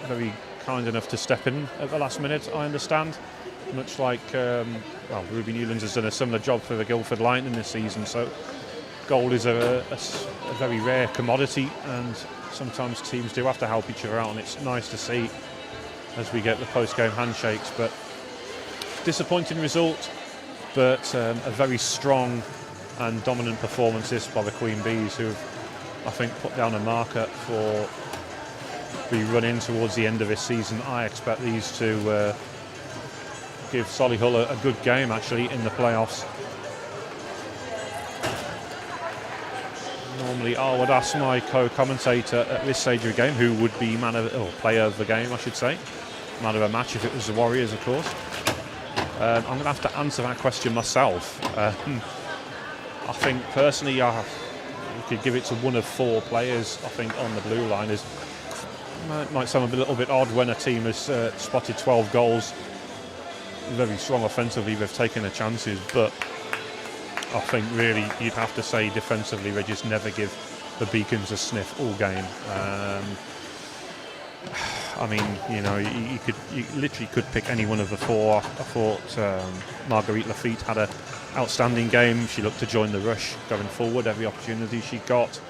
Speaker 2: very kind enough to step in at the last minute, I understand. Much like, Ruby Newlands has done a similar job for the Guildford Lightning this season, so goal is a very rare commodity, and sometimes teams do have to help each other out, and it's nice to see as we get the post-game handshakes. But disappointing result, but a very strong and dominant performances by the Queen Bees, who've, I think, put down a marker for the run-in towards the end of this season. I expect these to give Solihull a good game, actually, in the playoffs. Normally, I would ask my co-commentator at this stage of the game who would be player of the game, I should say. Man of a match if it was the Warriors, of course. I'm going to have to answer that question myself. I think, personally, you could give it to one of four players, I think, on the blue line. It might sound a little bit odd when a team has spotted 12 goals. Very strong offensively, they've taken the chances, but I think really you'd have to say defensively they just never give the Beacons a sniff all game. I mean, you literally could pick any one of the four. I thought Marguerite Lafitte had an outstanding game. She looked to join the rush going forward every opportunity she got.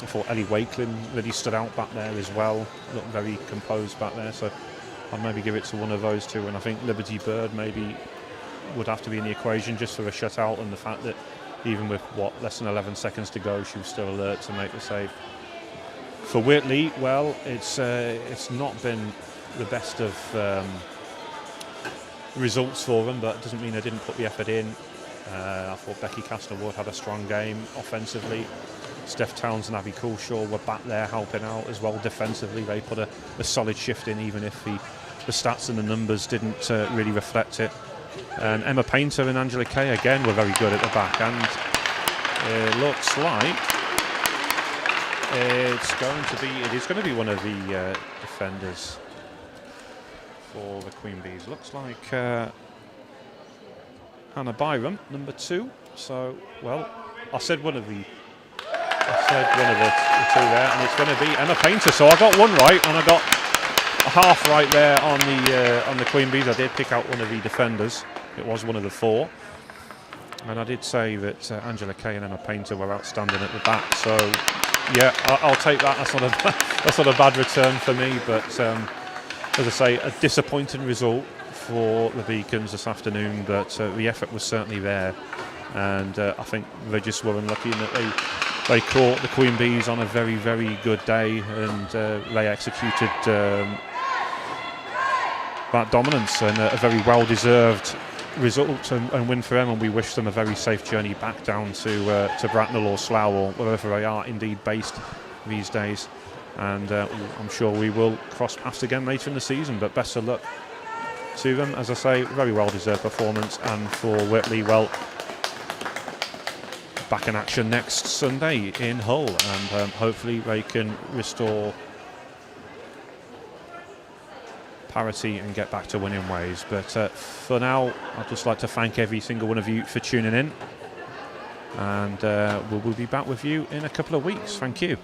Speaker 2: I thought Ellie Wakelin really stood out back there as well. Looked very composed back there, so I'd maybe give it to one of those two. And I think Liberty Bird maybe would have to be in the equation just for a shutout, and the fact that even with less than 11 seconds to go, she was still alert to make the save. For Whitley, well, it's not been the best of results for them, but it doesn't mean they didn't put the effort in. I thought Becky Castlewood had a strong game offensively. Steph Towns and Abby Coulshaw were back there helping out as well defensively. They put a solid shift in, even if the stats and the numbers didn't really reflect it. And Emma Painter and Angela Kay again were very good at the back, and it looks like it is going to be one of the defenders for the Queen Bees. Looks like Hannah Byram, number 2. So, well, I said one of the two there, and it's going to be Emma Painter. So I got one right, and I got a half right there on the Queen Bees. I did pick out one of the defenders
Speaker 1: It was one of the 4. And I did say that Angela Kay and Emma Painter were outstanding at the back. So, yeah, I'll take that. That's not a bad return for me. But as I say, a disappointing result for the Beacons this afternoon. But the effort was certainly there. And I think they just were unlucky in that they caught the Queen Bees on a very, very good day, and they executed that dominance, and a very well-deserved result and win for them. And we wish them a very safe journey back down to Bracknell or Slough or wherever they are indeed based these days. And I'm sure we will cross paths again later in the season. But best of luck to them. As I say, very well-deserved performance, and for Whitley, well, back in action next Sunday in Hull, and hopefully they can restore parity and get back to winning ways. But for now, I'd just like to thank every single one of you for tuning in, and we'll be back with you in a couple of weeks. Thank you.